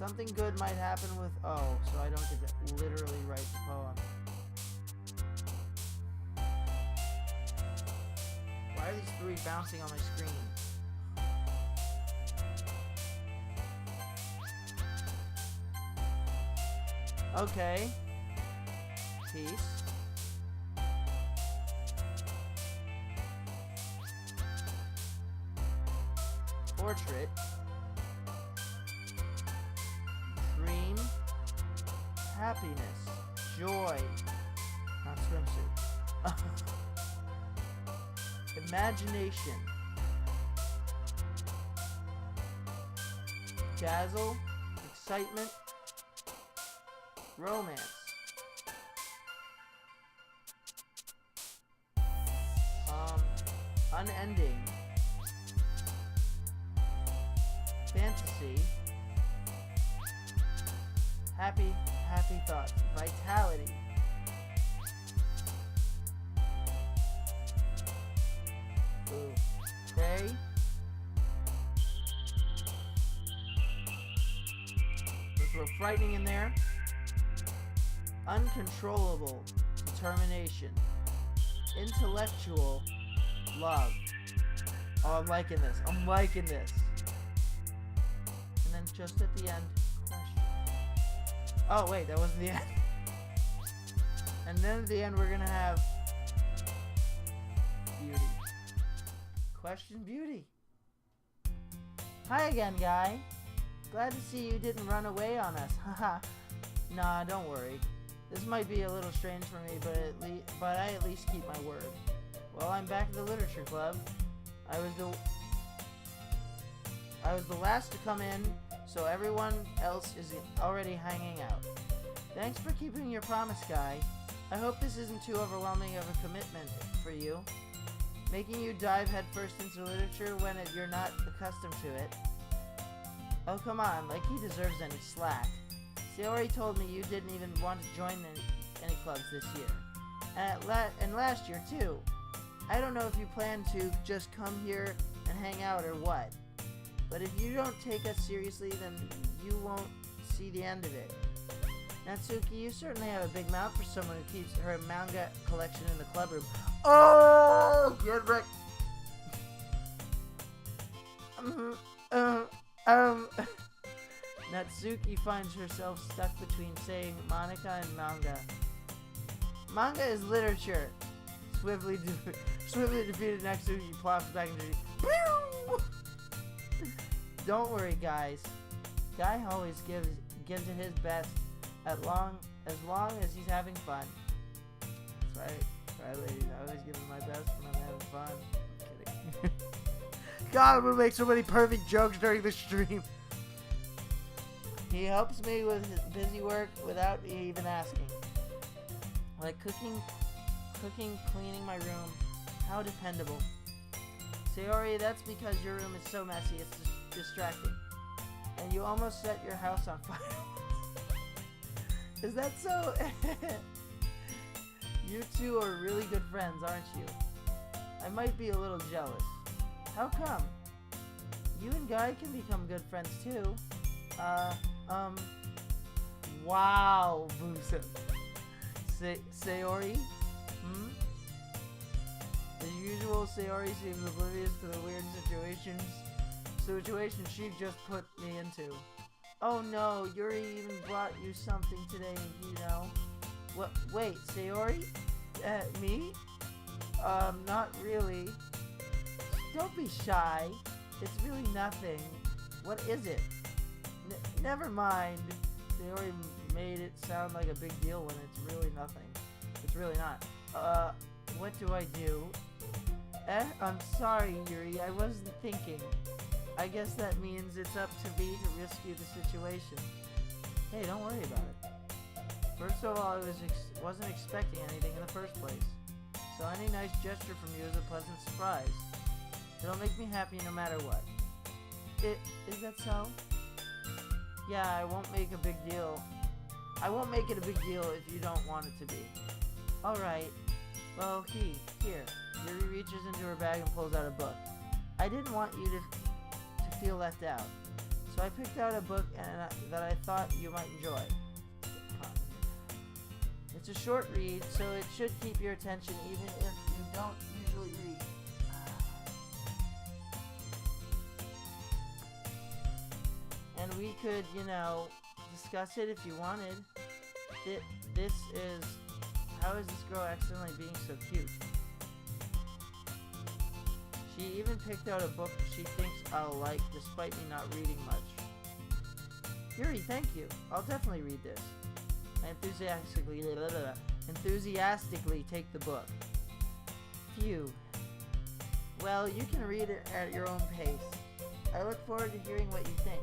Something good might happen with... Oh, so I don't get to literally write the poem. Why are these three bouncing on my screen? Okay. Peace. Portrait. Dream. Happiness. Joy. Not swimsuit. Imagination. Dazzle. Excitement. Romance. Unending. Fantasy. Happy thoughts. Vitality. Ooh. Okay. Let's throw frightening in there. Uncontrollable. Determination. Intellectual. Love. Oh, I'm liking this. I'm liking this. And then just at the end, question. Oh, wait, that wasn't the end. And then at the end, we're gonna have beauty. Question beauty. Hi again, guy. Glad to see you didn't run away on us. Haha. Nah, don't worry. This might be a little strange for me, but I at least keep my word. Well, I'm back at the literature club. I was the last to come in, so everyone else is already hanging out. Thanks for keeping your promise, guy. I hope this isn't too overwhelming of a commitment for you. Making you dive headfirst into literature when you're not accustomed to it. Oh, come on, like he deserves any slack. Sayori told me you didn't even want to join any clubs this year. And last year, too. I don't know if you plan to just come here and hang out or what. But if you don't take us seriously, then you won't see the end of it. Natsuki, you certainly have a big mouth for someone who keeps her manga collection in the club room. Oh, good Rick. Natsuki finds herself stuck between saying Monica and manga. Manga is literature. Swiftly defeated Natsuki plops back into the... Don't worry, guys. Guy always gives it his best as long as he's having fun. That's right. That's right, ladies. I always give it my best when I'm having fun. I'm kidding. God, I'm gonna make so many perfect jokes during the stream. He helps me with his busy work without even asking. Like cooking, cleaning my room. How dependable. Sayori, that's because your room is so messy, it's distracting. And you almost set your house on fire. Is that so? You two are really good friends, aren't you? I might be a little jealous. How come? You and Guy can become good friends too. Wow, Busa. Sayori? As usual, Sayori seems oblivious to the weird situation she just put me into. Oh no, Yuri even brought you something today, you know. What? Wait, Sayori? Me? Not really. Don't be shy. It's really nothing. What is it? Never mind. Sayori made it sound like a big deal when it's really nothing. It's really not. What do I do? I'm sorry, Yuri. I wasn't thinking. I guess that means it's up to me to rescue the situation. Hey, don't worry about it. First of all, I wasn't expecting anything in the first place. So any nice gesture from you is a pleasant surprise. It'll make me happy no matter what. Is that so? Yeah, I won't make a big deal. I won't make it a big deal if you don't want it to be. Alright. Well, here. Yuri reaches into her bag and pulls out a book. I didn't want you to feel left out. So So I picked out a book that I thought you might enjoy. It's a short read, so it should keep your attention even if you don't usually read. And we could, discuss it if you wanted. This is... How is this girl accidentally being so cute? She even picked out a book she thinks I'll like despite me not reading much. Yuri, thank you. I'll definitely read this. I enthusiastically take the book. Phew. Well, you can read it at your own pace. I look forward to hearing what you think.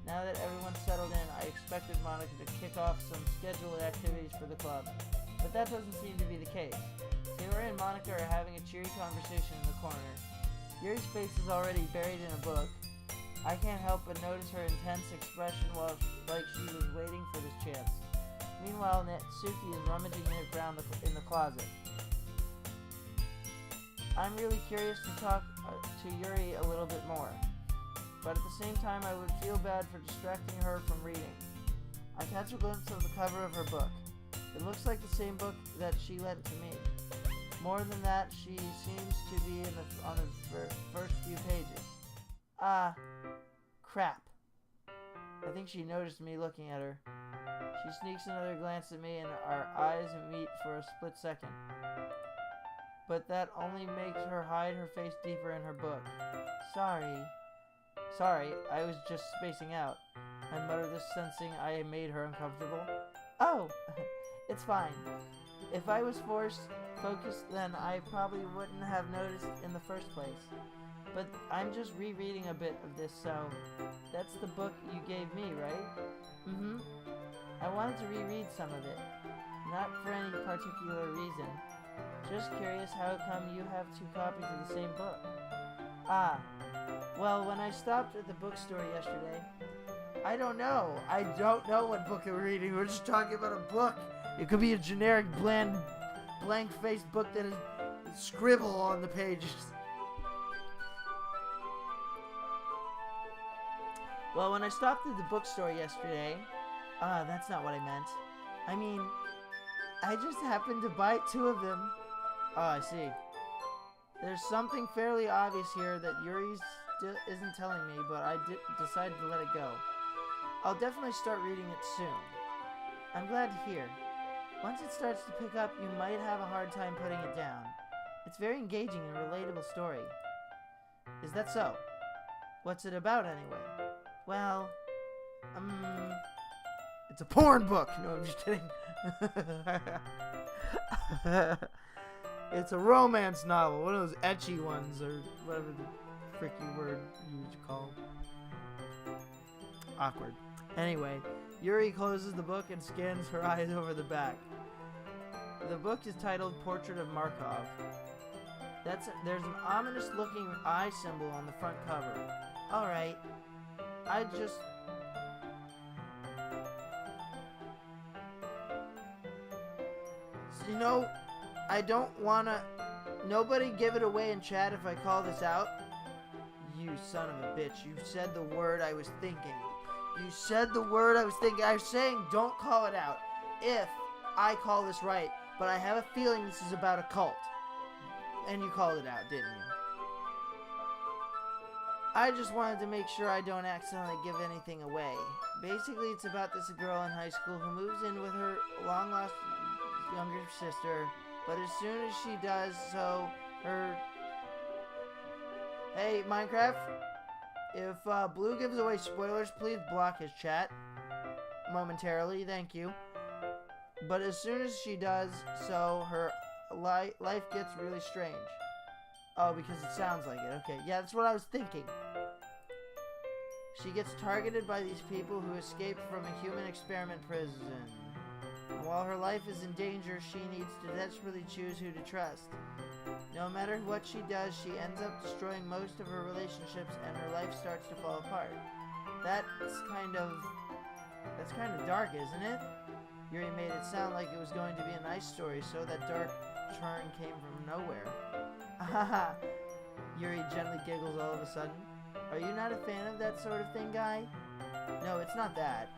Now that everyone's settled in, I expected Monica to kick off some scheduled activities for the club, but that doesn't seem to be the case. Sayori and Monica are having a cheery conversation in the corner. Yuri's face is already buried in a book. I can't help but notice her intense expression like she was waiting for this chance. Meanwhile, Natsuki is rummaging around in the closet. I'm really curious to talk to Yuri a little bit more, but at the same time I would feel bad for distracting her from reading. I catch a glimpse of the cover of her book. It looks like the same book that she lent to me. More than that, she seems to be on the first few pages. Crap. I think she noticed me looking at her. She sneaks another glance at me and our eyes meet for a split second. But that only makes her hide her face deeper in her book. Sorry, I was just spacing out. I muttered this, sensing I made her uncomfortable. Oh, it's fine. If I was focused, then I probably wouldn't have noticed in the first place. But I'm just rereading a bit of this, so that's the book you gave me, right? Mm-hmm. I wanted to reread some of it. Not for any particular reason. Just curious how come you have 2 copies of the same book. Well, when I stopped at the bookstore yesterday... I don't know what book we're reading. We're just talking about a book. It could be a generic, blank-faced book that is scribble on the pages. Well, when I stopped at the bookstore yesterday... that's not what I meant. I mean, I just happened to buy 2 of them. Oh, I see. There's something fairly obvious here that Yuri still isn't telling me, but I decided to let it go. I'll definitely start reading it soon. I'm glad to hear. Once it starts to pick up, you might have a hard time putting it down. It's very engaging and relatable story. Is that so? What's it about, anyway? Well, it's a porn book! No, I'm just kidding. It's a romance novel, one of those ecchi ones, or whatever the fricky word you would call. Awkward. Anyway, Yuri closes the book and scans her eyes over the back. The book is titled Portrait of Markov. There's an ominous-looking eye symbol on the front cover. Alright. I don't wanna... Nobody give it away in chat if I call this out. You son of a bitch. You said the word I was thinking. You said the word I was thinking. I was saying don't call it out if I call this right. But I have a feeling this is about a cult. And you called it out, didn't you? I just wanted to make sure I don't accidentally give anything away. Basically, it's about this girl in high school who moves in with her long-lost younger sister. But as soon as she does so, Hey, Minecraft, if Blue gives away spoilers, please block his chat momentarily. Thank you. But as soon as she does so, her life gets really strange. Oh, because it sounds like it. Okay, yeah, that's what I was thinking. She gets targeted by these people who escaped from a human experiment prison. While her life is in danger, she needs to desperately choose who to trust. No matter what she does, she ends up destroying most of her relationships and her life starts to fall apart. That's kind of dark, isn't it? Yuri made it sound like it was going to be a nice story, so that dark turn came from nowhere. Haha. Yuri gently giggles all of a sudden. Are you not a fan of that sort of thing, guy? No, it's not that.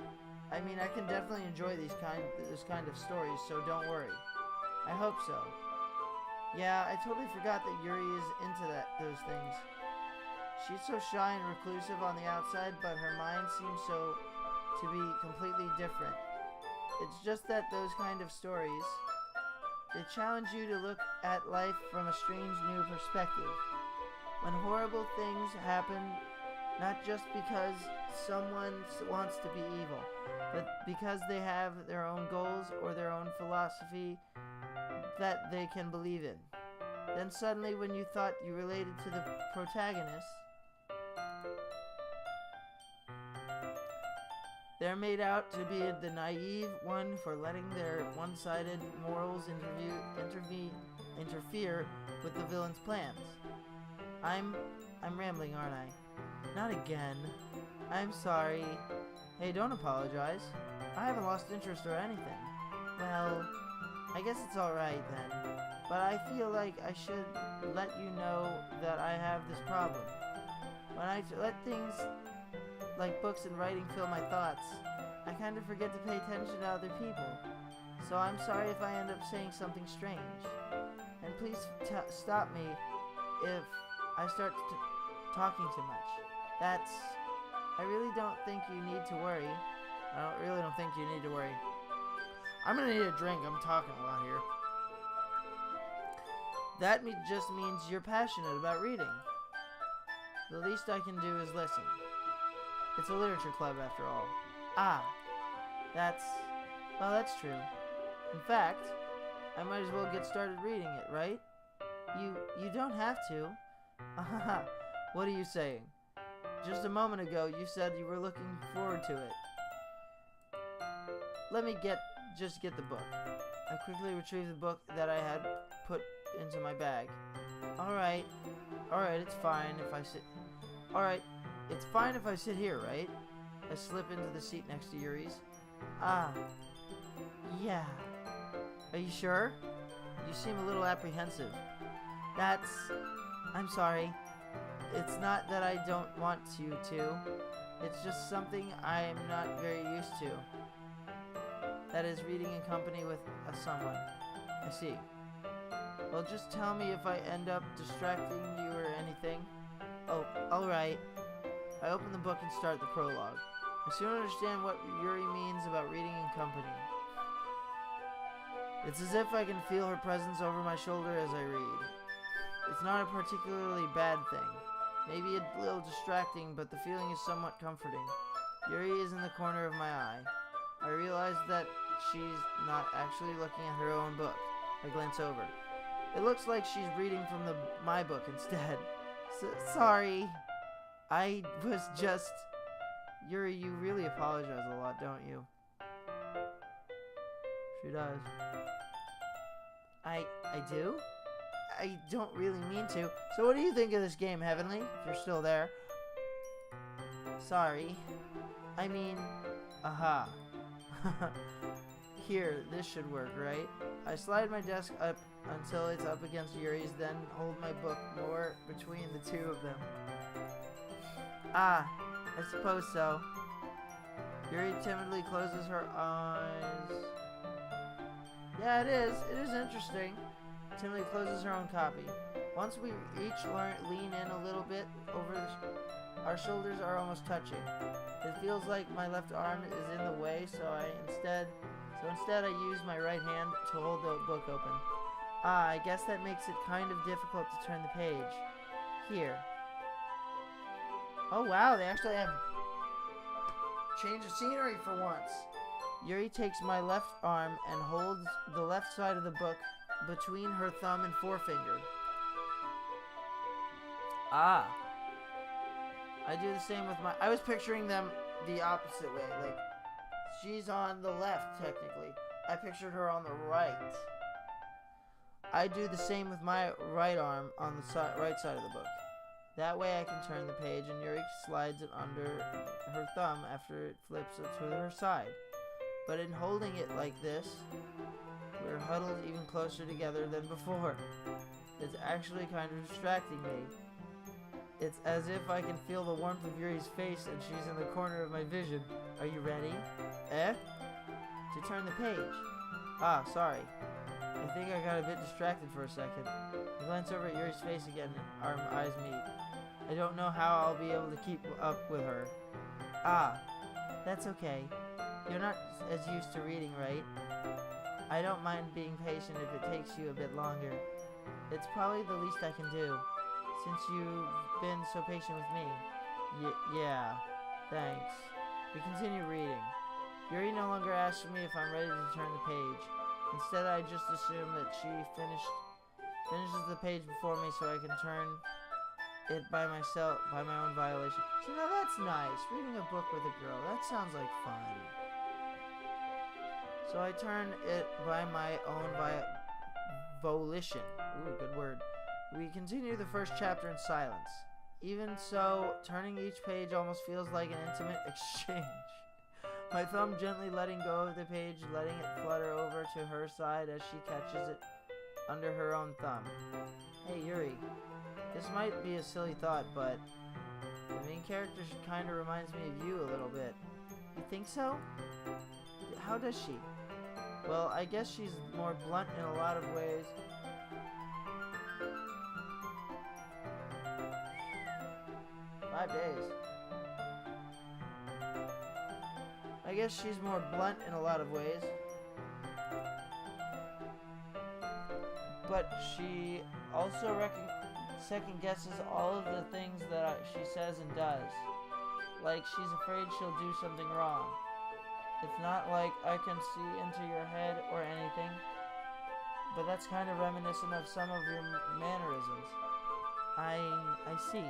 I mean, I can definitely enjoy this kind of stories, so don't worry. I hope so. Yeah, I totally forgot that Yuri is into those things. She's so shy and reclusive on the outside, but her mind seems to be completely different. It's just that those kind of stories, they challenge you to look at life from a strange new perspective. When horrible things happen, not just because someone wants to be evil, but because they have their own goals or their own philosophy that they can believe in. Then suddenly, when you thought you related to the protagonist, they're made out to be the naive one for letting their one-sided morals interfere with the villain's plans. I'm rambling, aren't I? Not again. I'm sorry. Hey, don't apologize. I haven't lost interest or anything. Well, I guess it's alright then. But I feel like I should let you know that I have this problem. When I let things like books and writing fill my thoughts, I kind of forget to pay attention to other people. So I'm sorry if I end up saying something strange. And please stop me if I start talking too much. I really don't think you need to worry. Really don't think you need to worry. I'm gonna need a drink. I'm talking a lot here. That just means you're passionate about reading. The least I can do is listen. It's a literature club after all. Ah, that's true. In fact, I might as well get started reading it, right? You don't have to. What are you saying? Just a moment ago, you said you were looking forward to it. Let me just get the book. I quickly retrieved the book that I had put into my bag. Alright, it's fine if I sit... Alright, it's fine if I sit here, right? I slip into the seat next to Yuri's. Ah, yeah. Are you sure? You seem a little apprehensive. I'm sorry. It's not that I don't want you to. It's just something I'm not very used to. That is reading in company with someone. I see. Well, just tell me if I end up distracting you or anything. Oh, alright. I open the book and start the prologue. I soon understand what Yuri means about reading in company. It's as if I can feel her presence over my shoulder as I read. It's not a particularly bad thing. Maybe a little distracting, but the feeling is somewhat comforting. Yuri is in the corner of my eye. I realize that she's not actually looking at her own book. I glance over. It looks like she's reading from my book instead. Sorry. I was just... Yuri, you really apologize a lot, don't you? She does. I do? I don't really mean to. So what do you think of this game, Heavenly? If you're still there. Sorry. I mean... Aha. Here, this should work, right? I slide my desk up until it's up against Yuri's, then hold my book more between the two of them. Ah, I suppose so. Yuri timidly closes her eyes. Yeah, it is. It is interesting. Timidly closes her own copy. Once we each lean in a little bit over our shoulders are almost touching. It feels like my left arm is in the way, so instead I use my right hand to hold the book open. Ah, I guess that makes it kind of difficult to turn the page. Here. Oh wow, they actually have change of scenery for once. Yuri takes my left arm and holds the left side of the book between her thumb and forefinger. Ah. I do the same with I was picturing them the opposite way. Like, she's on the left, technically. I pictured her on the right. I do the same with my right arm on the right side of the book. That way I can turn the page and Yuri slides it under her thumb after it flips it to her side. But in holding it like this, we're huddled even closer together than before. It's actually kind of distracting me. It's as if I can feel the warmth of Yuri's face and she's in the corner of my vision. Are you ready? Eh? To turn the page. Ah, sorry. I think I got a bit distracted for a second. I glance over at Yuri's face again and our eyes meet. I don't know how I'll be able to keep up with her. Ah, that's okay. You're not as used to reading, right? I don't mind being patient if it takes you a bit longer. It's probably the least I can do, since you've been so patient with me. Yeah, thanks. We continue reading. Yuri no longer asks me if I'm ready to turn the page. Instead, I just assume that she finishes the page before me so I can turn it by myself, by my own violation. So now that's nice. Reading a book with a girl, that sounds like fun. So I turn it by my own volition. Ooh, good word. We continue the first chapter in silence. Even so, turning each page almost feels like an intimate exchange. My thumb gently letting go of the page, letting it flutter over to her side as she catches it under her own thumb. Hey, Yuri. This might be a silly thought, but the main character kind of reminds me of you a little bit. You think so? How does she? Well, I guess she's more blunt in a lot of ways. "5 days. I guess she's more blunt in a lot of ways. But she also second guesses all of the things that she says and does. Like she's afraid she'll do something wrong. It's not like I can see into your head or anything, but that's kind of reminiscent of some of your mannerisms. I see."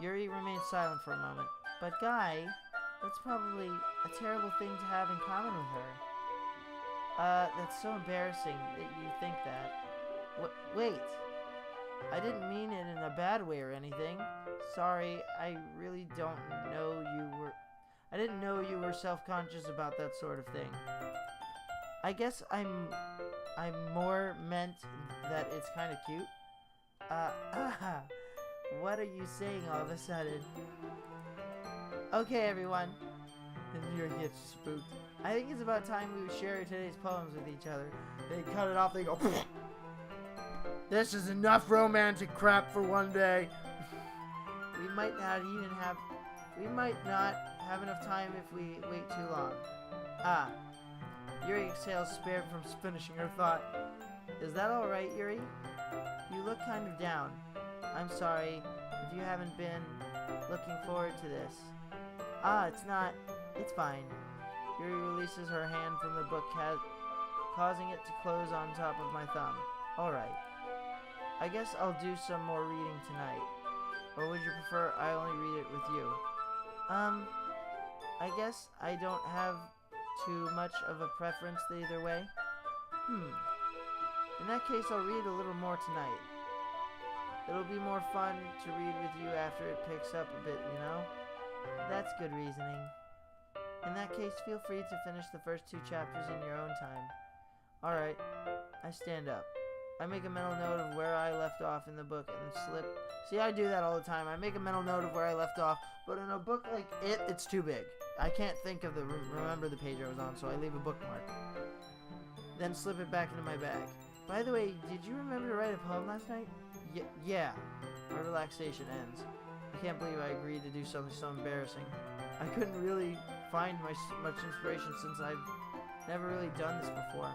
Yuri remains silent for a moment. "But Guy, that's probably a terrible thing to have in common with her." That's so embarrassing that you think that. Wait. I didn't mean it in a bad way or anything. Sorry, I really don't know I didn't know you were self-conscious about that sort of thing. I guess I'm more meant that it's kind of cute. What are you saying all of a sudden? Okay, everyone. And Yuri gets spooked. I think it's about time we would share today's poems with each other. They cut it off, they go, "This is enough romantic crap for one day." We might not have enough time if we wait too long. Yuri exhales, spared from finishing her thought. Is that alright, Yuri? You look kind of down. I'm sorry if you haven't been looking forward to this. It's not. It's fine. Yuri releases her hand from the book, causing it to close on top of my thumb. Alright. I guess I'll do some more reading tonight. Or would you prefer I only read it with you? I guess I don't have too much of a preference either way. In that case, I'll read a little more tonight. It'll be more fun to read with you after it picks up a bit, you know? That's good reasoning. In that case, feel free to finish the first 2 chapters in your own time. Alright, I stand up. I make a mental note of where I left off in the book and slip. See, I do that all the time. I make a mental note of where I left off, but in a book like it's too big. I can't think of remember the page I was on, so I leave a bookmark. Then slip it back into my bag. By the way, did you remember to write a poem last night? Yeah. My relaxation ends. I can't believe I agreed to do something so embarrassing. I couldn't really find much inspiration since I've never really done this before.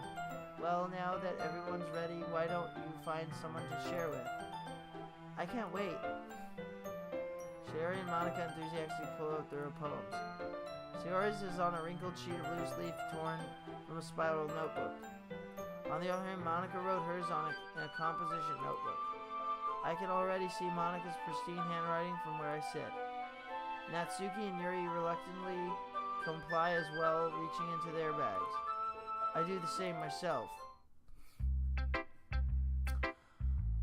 Well, now that everyone's ready, why don't you find someone to share with? I can't wait. Sherry and Monica enthusiastically pull out their poems. Yours is on a wrinkled sheet of loose leaf torn from a spiral notebook. On the other hand, Monica wrote hers in a composition notebook. I can already see Monica's pristine handwriting from where I sit. Natsuki and Yuri reluctantly comply as well, reaching into their bags. I do the same myself.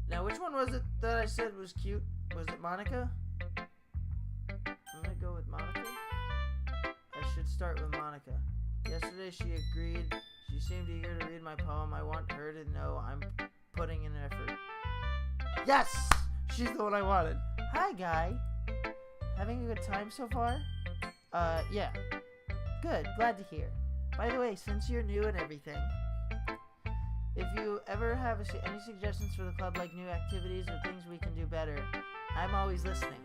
Now, which one was it that I said was cute? Was it Monica? I'm gonna go with Monica. I should start with Monica. Yesterday she agreed. She seemed eager to read my poem. I want her to know I'm putting in effort. Yes! She's the one I wanted. Hi, guy. Having a good time so far? Yeah. Good. Glad to hear. By the way, since you're new and everything, if you ever have any suggestions for the club, like new activities or things we can do better, I'm always listening.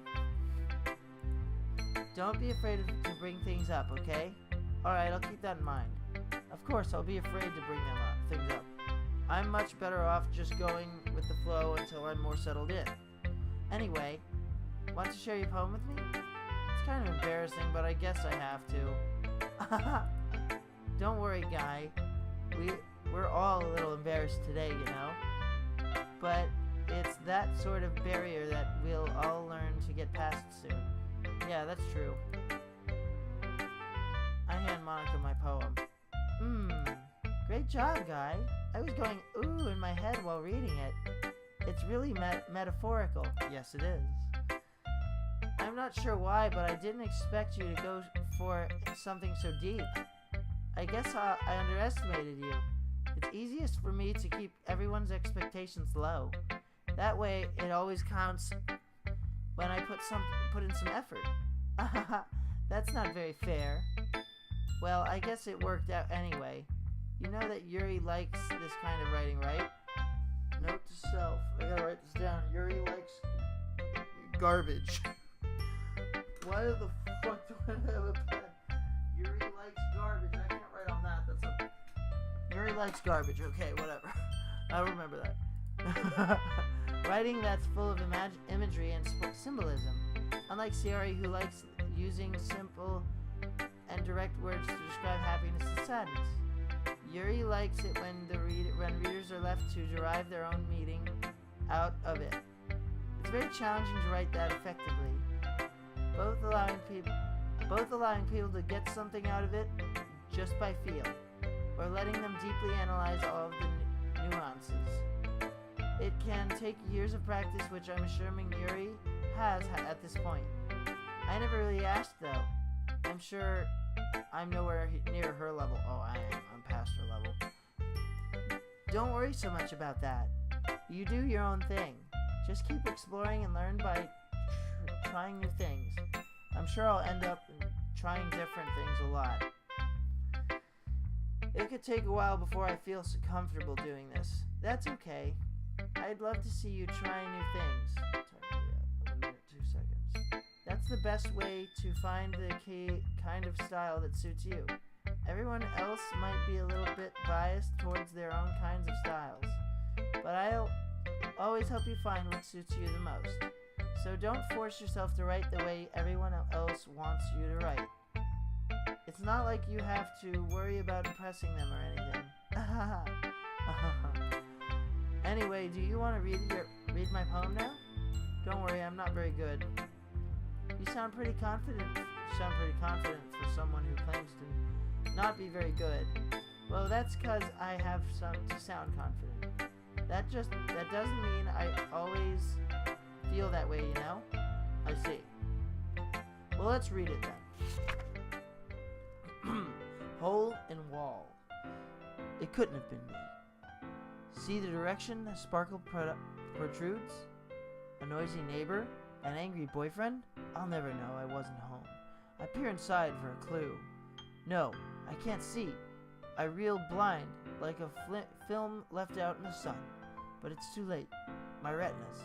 Don't be afraid to bring things up, okay? Alright, I'll keep that in mind. Of course, I'll be afraid to bring things up. I'm much better off just going with the flow until I'm more settled in. Anyway, want to share your poem with me? It's kind of embarrassing, but I guess I have to. Don't worry, guy. We're all a little embarrassed today, you know? But it's that sort of barrier that we'll all learn to get past soon. Yeah, that's true. I hand Monica my poem. Great job, guy. I was going ooh in my head while reading it. It's really metaphorical. Yes, it is. I'm not sure why, but I didn't expect you to go for something so deep. I guess I underestimated you. It's easiest for me to keep everyone's expectations low. That way, it always counts when I put in some effort. That's not very fair. Well, I guess it worked out anyway. You know that Yuri likes this kind of writing, right? Note to self. I gotta write this down. Yuri likes garbage. Why the fuck do I have a pen? Yuri likes garbage. I can't write on that. Yuri likes garbage. Okay, whatever. I'll remember that. Writing that's full of imagery and symbolism. Unlike Ciari, who likes using simple and direct words to describe happiness and sadness. Yuri likes it when readers are left to derive their own meaning out of it. It's very challenging to write that effectively, both allowing people to get something out of it just by feel, or letting them deeply analyze all of the nuances. It can take years of practice, which I'm assuming Yuri has at this point. I never really asked, though. I'm sure I'm nowhere near her level. Oh, I am. I'm past her level. Don't worry so much about that. You do your own thing. Just keep exploring and learn by trying new things. I'm sure I'll end up trying different things a lot. It could take a while before I feel so comfortable doing this. That's okay. I'd love to see you try new things. Sorry, 1 minute, 2 seconds. That's the best way to find the key kind of style that suits you. Everyone else might be a little bit biased towards their own kinds of styles, but I'll always help you find what suits you the most. So don't force yourself to write the way everyone else wants you to write. It's not like you have to worry about impressing them or anything. Anyway, do you want to read my poem now? Don't worry, I'm not very good. You sound pretty confident. For someone who claims to not be very good. Well, that's because I have to sound confident. That doesn't mean I always feel that way, you know? I see. Well, let's read it then. Hole in wall. It couldn't have been me. See the direction the sparkle protrudes? A noisy neighbor? An angry boyfriend? I'll never know. I wasn't home. I peer inside for a clue. No, I can't see. I reel blind, like a film left out in the sun. But it's too late. My retinas,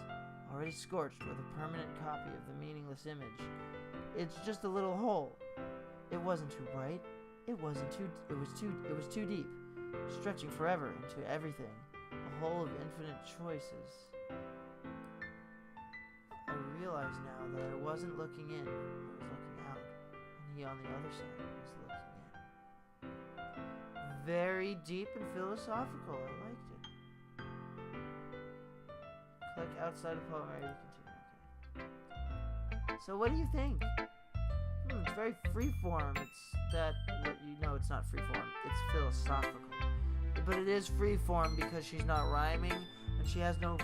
already scorched with a permanent copy of the meaningless image. It's just a little hole. It wasn't too bright. It was too deep, stretching forever into everything. A hole of infinite choices. I realize now that I wasn't looking in, I was looking out, and he on the other side was looking in. Very deep and philosophical, I liked it. Click outside of poem area to continue. Okay. So what do you think? It's very freeform. It's not freeform, it's philosophical. But it is freeform because she's not rhyming, and she has no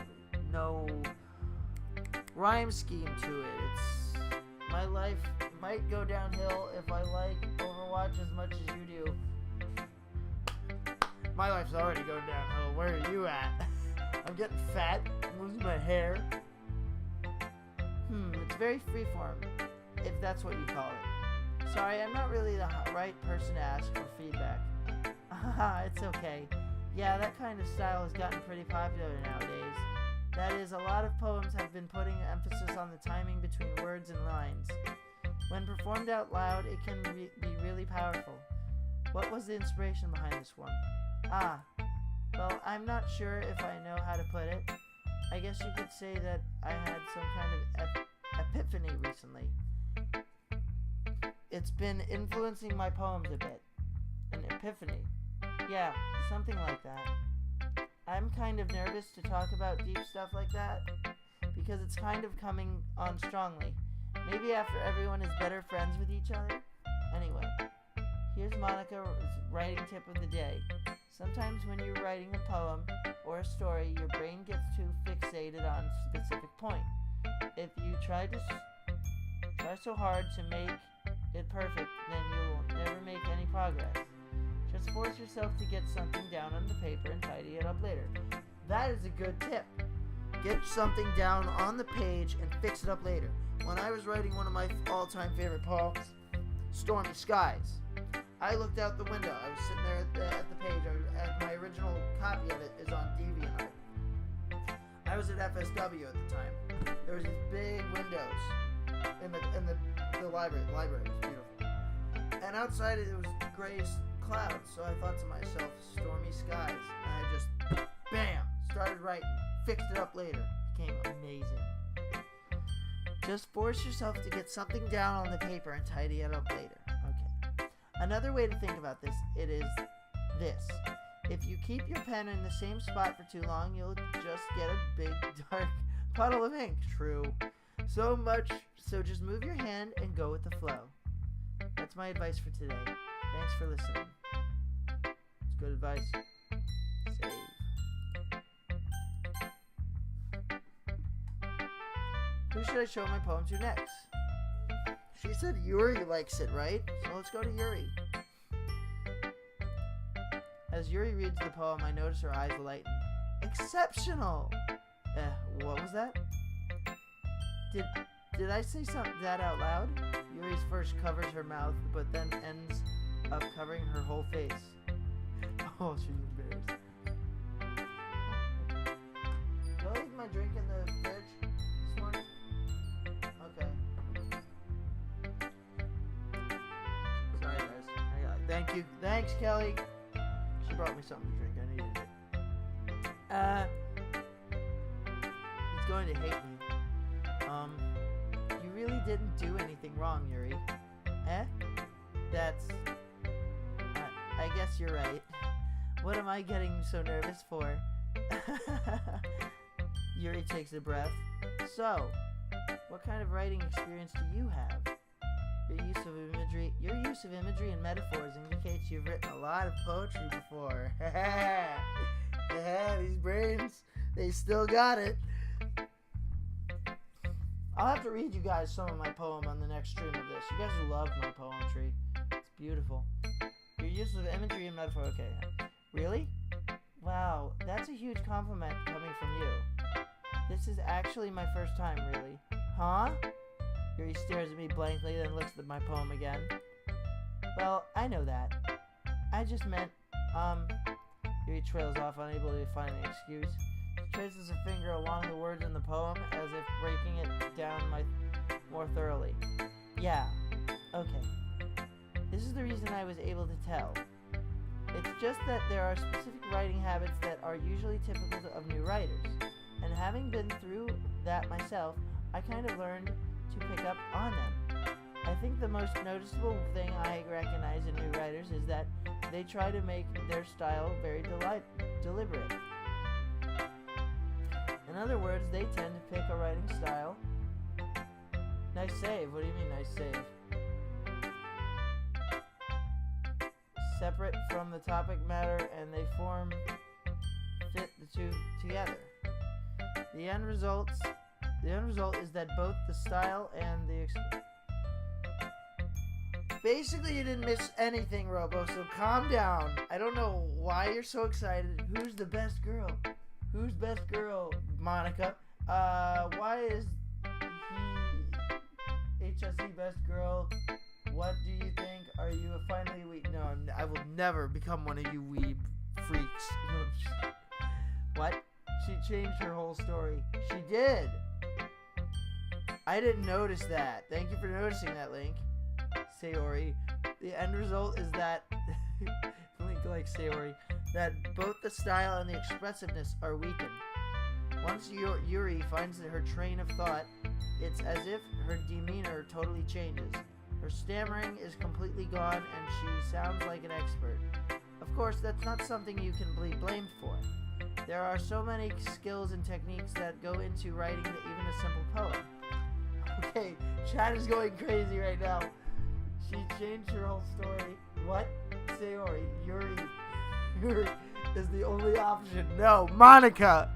rhyme scheme to it. It's my life might go downhill if I like Overwatch as much as you do. My life's already going downhill. Where are you at? I'm getting fat. I'm losing my hair. It's very freeform, if that's what you call it. Sorry, I'm not really the right person to ask for feedback. It's okay. Yeah, that kind of style has gotten pretty popular nowadays. That is, a lot of poems have been putting emphasis on the timing between words and lines. When performed out loud, it can be really powerful. What was the inspiration behind this one? Well, I'm not sure if I know how to put it. I guess you could say that I had some kind of epiphany recently. It's been influencing my poems a bit. An epiphany. Yeah, something like that. I'm kind of nervous to talk about deep stuff like that because it's kind of coming on strongly. Maybe after everyone is better friends with each other? Anyway, here's Monica's writing tip of the day. Sometimes when you're writing a poem or a story, your brain gets too fixated on a specific point. If you try so hard to make it perfect, then you'll never make any progress. Just force yourself to get something down on the paper and tidy it up later. That is a good tip. Get something down on the page and fix it up later. When I was writing one of my all-time favorite poems, Stormy Skies, I looked out the window. I was sitting there at the page. My original copy of it is on DeviantArt. I was at FSW at the time. There was these big windows in the library. The library was beautiful. And outside it was gray clouds. So I thought to myself, Stormy Skies. And I just, bam, started writing. Fixed it up later. Became amazing. Just force yourself to get something down on the paper and tidy it up later. Okay. Another way to think about this, it is this. If you keep your pen in the same spot for too long, you'll just get a big dark puddle of ink. True. So just move your hand and go with the flow. That's my advice for today. Thanks for listening. It's good advice. Save. Who should I show my poem to next? She said Yuri likes it, right? So let's go to Yuri. As Yuri reads the poem, I notice her eyes lighten. Exceptional! What was that? Did I say that out loud? Yuri's first covers her mouth, but then ends up covering her whole face. Oh, she's embarrassed. Did I leave my drink in the fridge this morning? Okay. Sorry, guys. I got it. Thank you. Thanks, Kelly. She brought me something to drink. I needed it. He's going to hate me. You really didn't do anything wrong, Yuri. That's... I guess you're right. What am I getting so nervous for? Yuri takes a breath. So, what kind of writing experience do you have? Your use of imagery and metaphors indicates you've written a lot of poetry before. These brains, they still got it. I'll have to read you guys some of my poem on the next stream of this. You guys love my poetry. It's beautiful. Your use of imagery and metaphor. Okay. Really? Wow, that's a huge compliment coming from you. This is actually my first time, really. Huh? Yuri stares at me blankly, then looks at my poem again. Well, I know that. I just meant, Yuri trails off, unable to find an excuse. She traces a finger along the words in the poem, as if breaking it down more thoroughly. Yeah, okay. This is the reason I was able to tell. It's just that there are specific writing habits that are usually typical of new writers. And having been through that myself, I kind of learned to pick up on them. I think the most noticeable thing I recognize in new writers is that they try to make their style very deliberate. In other words, they tend to pick a writing style. Nice save. What do you mean, nice save? Separate from the topic matter, and they fit the two together. The end result is that both the style and the basically you didn't miss anything, Robo, so calm down. I don't know why you're so excited. Who's the best girl? Who's best girl, Monica? Why is he HSE best girl. What do you think? Are you finally a weeb? No, I will never become one of you weeb freaks. What? She changed her whole story. She did. I didn't notice that. Thank you for noticing that, Link. Sayori. The end result is that Link likes Sayori. That both the style and the expressiveness are weakened. Once Yuri finds her train of thought, it's as if her demeanor totally changes. Her stammering is completely gone and she sounds like an expert. Of course, that's not something you can be blamed for. There are so many skills and techniques that go into writing even a simple poem. Okay, chat is going crazy right now. She changed her whole story. What? Sayori, Yuri is the only option. No, Monica!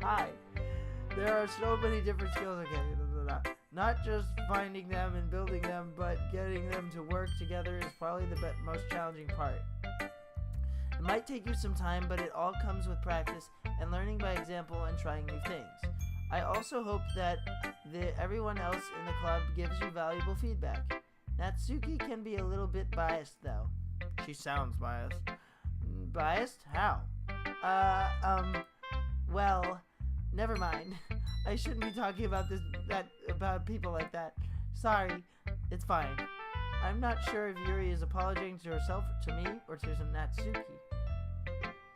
Hi. There are so many different skills. Okay, not just finding them and building them, but getting them to work together is probably the most challenging part. It might take you some time, but it all comes with practice and learning by example and trying new things. I also hope that everyone else in the club gives you valuable feedback. Natsuki can be a little bit biased, though. She sounds biased. Biased? How? Well, never mind. I shouldn't be talking about about people like that. Sorry, it's fine. I'm not sure if Yuri is apologizing to herself, to me, or to Natsuki.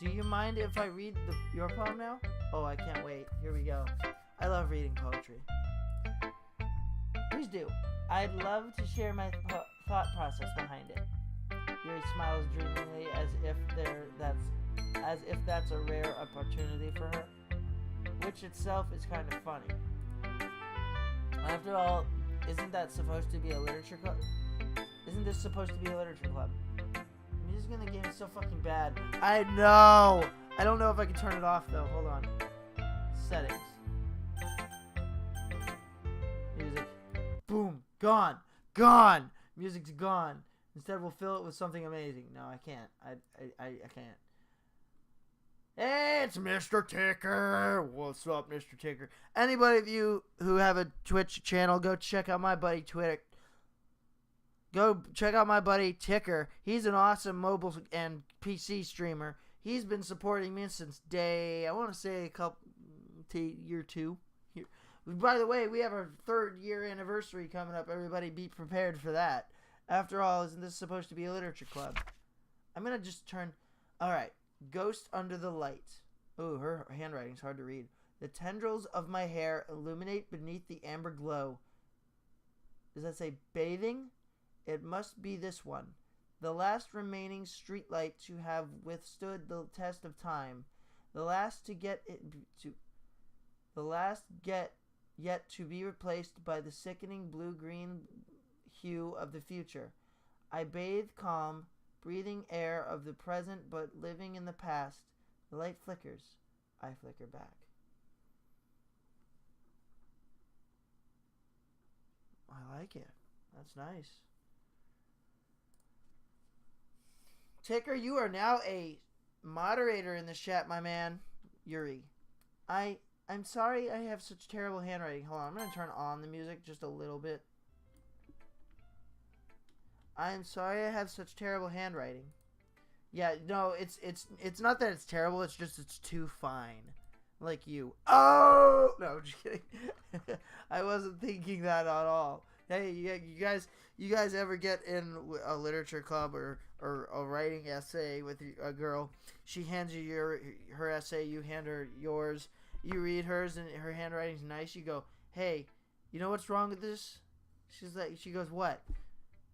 Do you mind if I read your poem now? Oh, I can't wait. Here we go. I love reading poetry. Please do. I'd love to share my thought process behind it. Yuri smiles dreamingly as if that's a rare opportunity for her, which itself is kind of funny. After all, isn't that supposed to be a literature club? Isn't this supposed to be a literature club? The music in the game is so fucking bad. I know! I don't know if I can turn it off though. Hold on. Settings. Music. Boom. Gone. Gone! Music's gone. Instead, we'll fill it with something amazing. No, I can't. I can't. Hey, it's Mr. Ticker. What's up, Mr. Ticker? Anybody of you who have a Twitch channel, go check out my buddy Twitter. Go check out my buddy Ticker. He's an awesome mobile and PC streamer. He's been supporting me since I want to say year 2. By the way, we have our 3rd year anniversary coming up. Everybody be prepared for that. After all, isn't this supposed to be a literature club? I'm going to just turn... Alright. Ghost under the light. Ooh, her handwriting's hard to read. The tendrils of my hair illuminate beneath the amber glow. Does that say bathing? It must be this one. The last remaining streetlight to have withstood the test of time. The last yet to be replaced by the sickening blue-green hue of the future. I bathe calm, breathing air of the present but living in the past. The light flickers. I flicker back. I like it. That's nice. Ticker, you are now a moderator in the chat, my man. Yuri. I'm sorry I have such terrible handwriting. Hold on, I'm going to turn on the music just a little bit. I'm sorry I have such terrible handwriting. Yeah, no, it's not that it's terrible, it's just it's too fine. Like you. Oh! No, I'm just kidding. I wasn't thinking that at all. Hey, you guys ever get in a literature club or a writing essay with a girl? She hands you her essay, you hand her yours. You read hers and her handwriting's nice. You go, hey, you know what's wrong with this? She goes, what?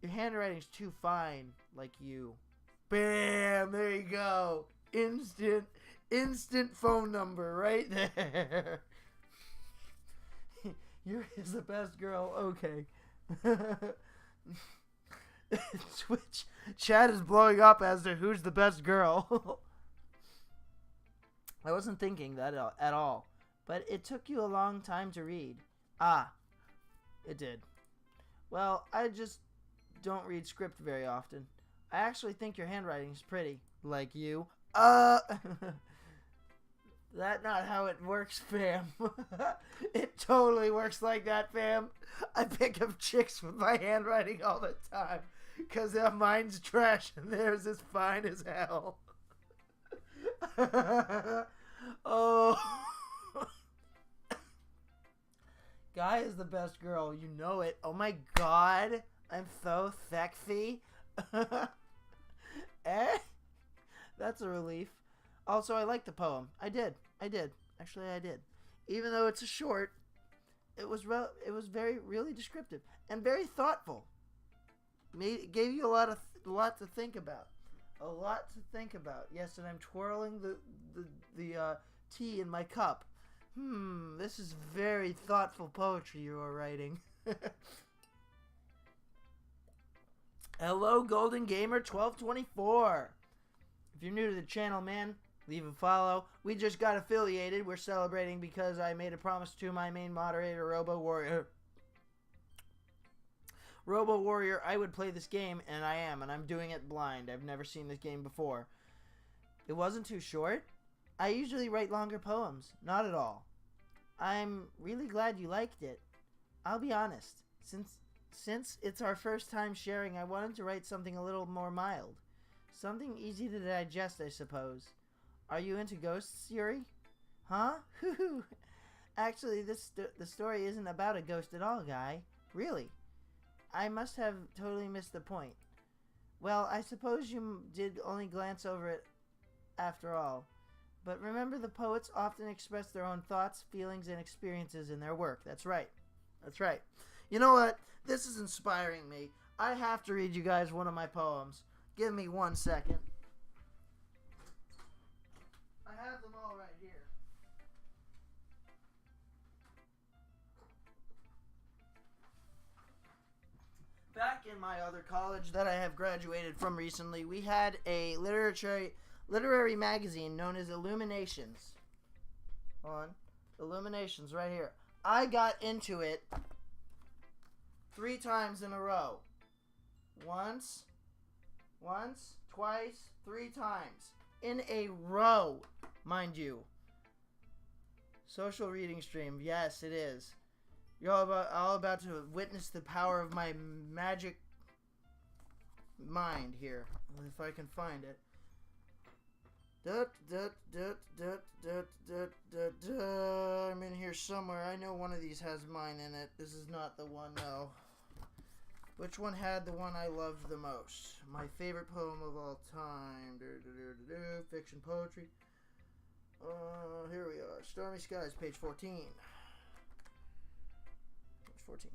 Your handwriting's too fine, like you. Bam! There you go. Instant phone number right there. You're the best girl. Okay. Twitch chat is blowing up as to who's the best girl. I wasn't thinking that at all, but it took you a long time to read. Ah, it did. Well, I just don't read script very often. I actually think your handwriting is pretty, like you. That not how it works, fam. It totally works like that, fam. I pick up chicks with my handwriting all the time because mine's trash and theirs is fine as hell. Oh. Guy is the best girl. You know it. Oh my god. I'm so sexy. Eh? That's a relief. Also, I like the poem. I did. Actually, I did. Even though it's a short, it was really descriptive and very thoughtful. Gave you a lot to think about. A lot to think about. Yes, and I'm twirling the tea in my cup. This is very thoughtful poetry you are writing. Hello, Golden Gamer 1224. If you're new to the channel, man, leave a follow. We just got affiliated. We're celebrating because I made a promise to my main moderator, Robo Warrior. Robo Warrior, I would play this game, and I am, and I'm doing it blind. I've never seen this game before. It wasn't too short. I usually write longer poems. Not at all. I'm really glad you liked it. I'll be honest. Since it's our first time sharing, I wanted to write something a little more mild. Something easy to digest, I suppose. Are you into ghosts, Yuri? Huh? Actually, the story isn't about a ghost at all, guy. Really. I must have totally missed the point. Well, I suppose you did only glance over it after all. But remember, the poets often express their own thoughts, feelings, and experiences in their work. That's right. That's right. You know what? This is inspiring me. I have to read you guys one of my poems. Give me 1 second. I have them all right here. Back in my other college that I have graduated from recently, we had a literary magazine known as Illuminations. Hold on. Illuminations right here. I got into it 3 times in a row. Once, twice, 3 times. In a row, mind you. Social reading stream. Yes, it is. You're all about to witness the power of my magic mind here. If I can find it. I'm in here somewhere. I know one of these has mine in it. This is not the one, though. Which one had the one I loved the most? My favorite poem of all time. Fiction, poetry. Here we are. Stormy Skies, page 14. Page 14.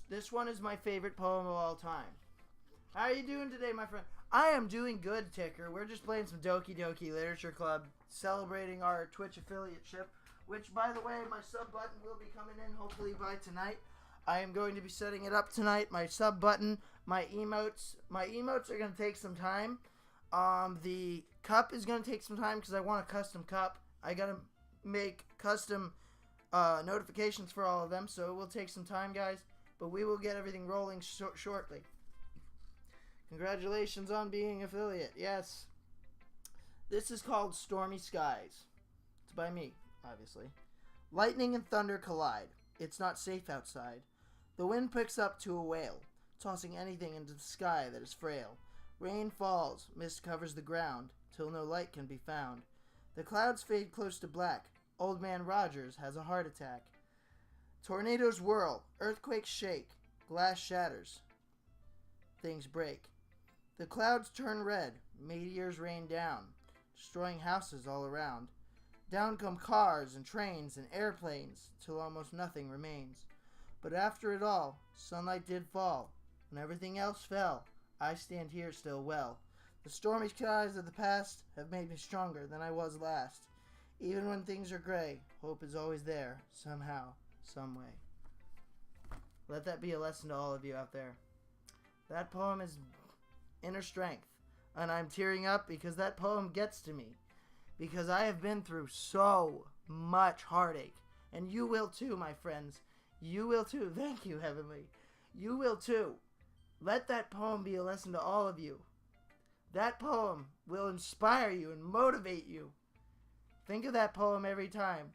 This one is my favorite poem of all time. How are you doing today, my friend? I am doing good, Ticker. We're just playing some Doki Doki Literature Club, celebrating our Twitch affiliateship, which, by the way, my sub button will be coming in hopefully by tonight. I am going to be setting it up tonight. My sub button, my emotes are going to take some time. The cup is going to take some time because I want a custom cup. I got to make custom notifications for all of them, so it will take some time, guys. But we will get everything rolling shortly. Congratulations on being affiliate. Yes. This is called Stormy Skies. It's by me, obviously. Lightning and thunder collide. It's not safe outside. The wind picks up to a wail, tossing anything into the sky that is frail. Rain falls, mist covers the ground, till no light can be found. The clouds fade close to black. Old Man Rogers has a heart attack. Tornadoes whirl, earthquakes shake, glass shatters, things break. The clouds turn red, meteors rain down, destroying houses all around. Down come cars and trains and airplanes, till almost nothing remains. But after it all, sunlight did fall. When everything else fell, I stand here still well. The stormy skies of the past have made me stronger than I was last. Even when things are gray, hope is always there, somehow, some way. Let that be a lesson to all of you out there. That poem is inner strength, and I'm tearing up because that poem gets to me. Because I have been through so much heartache. And you will too, my friends. You will too. Thank you, Heavenly. You will too. Let that poem be a lesson to all of you. That poem will inspire you and motivate you Think of that poem every time.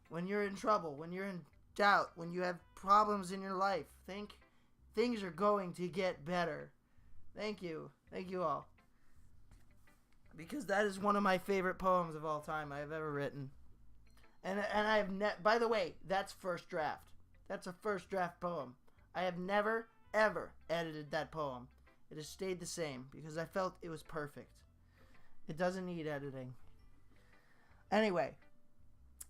When you're in trouble, when you're in doubt, when you have problems in your life, think things are going to get better. Thank you. Thank you all. Because that is one of my favorite poems of all time I have ever written. And I have by the way, that's first draft. That's a first draft poem. I have never, ever edited that poem. It has stayed the same because I felt it was perfect. It doesn't need editing. Anyway,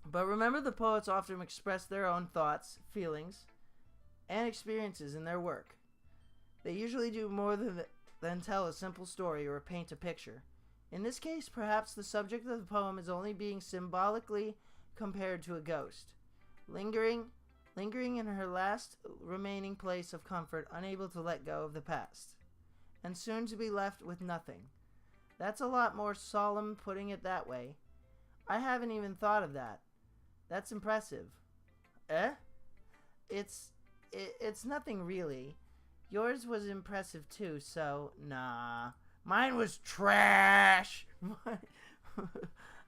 but remember, the poets often express their own thoughts, feelings, and experiences in their work. They usually do more than tell a simple story or paint a picture. In this case, perhaps the subject of the poem is only being symbolically compared to a ghost, lingering in her last remaining place of comfort, unable to let go of the past, and soon to be left with nothing. That's a lot more solemn putting it that way. I haven't even thought of that. That's impressive. Eh? It's nothing really. Yours was impressive too, so nah. Mine was trash.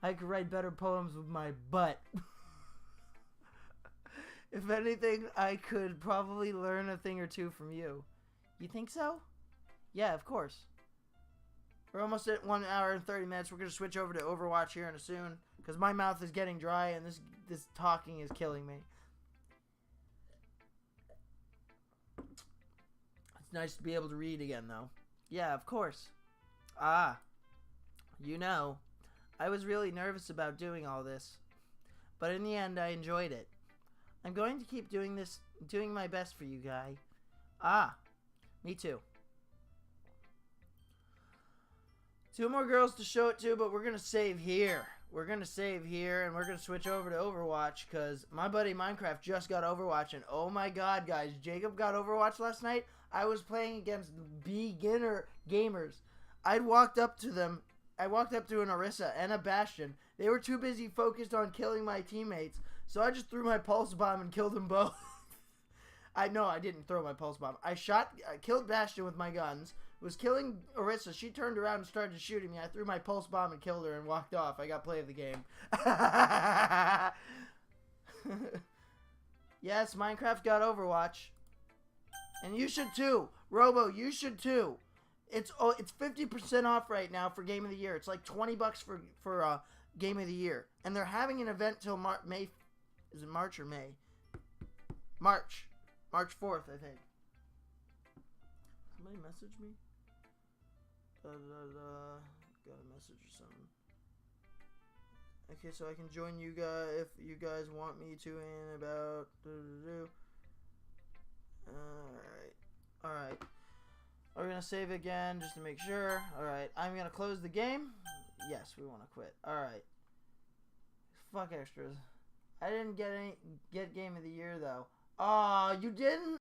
I could write better poems with my butt. If anything, I could probably learn a thing or two from you. You think so? Yeah, of course. We're almost at 1 hour and 30 minutes. We're going to switch over to Overwatch here in a soon, because my mouth is getting dry and this talking is killing me. It's nice to be able to read again, though. Yeah, of course. Ah. You know, I was really nervous about doing all this, but in the end, I enjoyed it. I'm going to keep doing my best for you, guy. Ah. Me too. 2 more girls to show it to, but we're going to save here. We're going to save here, and we're going to switch over to Overwatch, because my buddy Minecraft just got Overwatch, and oh my god, guys, Jacob got Overwatch last night. I was playing against beginner gamers. I walked up to an Orisa and a Bastion. They were too busy focused on killing my teammates, so I just threw my pulse bomb and killed them both. I didn't throw my pulse bomb. I killed Bastion with my guns. Was killing Orisa. She turned around and started shooting me. I threw my pulse bomb and killed her and walked off. I got play of the game. Yes, Minecraft got Overwatch. And you should too. Robo, you should too. It's 50% off right now for Game of the Year. It's like $20 for Game of the Year. And they're having an event till May. Is it March or May? March 4th, I think. Somebody message me? Got a message or something. Okay, so I can join you guys if you guys want me to in about. Alright. We're gonna save again just to make sure. Alright, I'm gonna close the game. Yes, we want to quit. Alright. Fuck extras. I didn't get Game of the Year though. Aw, you didn't?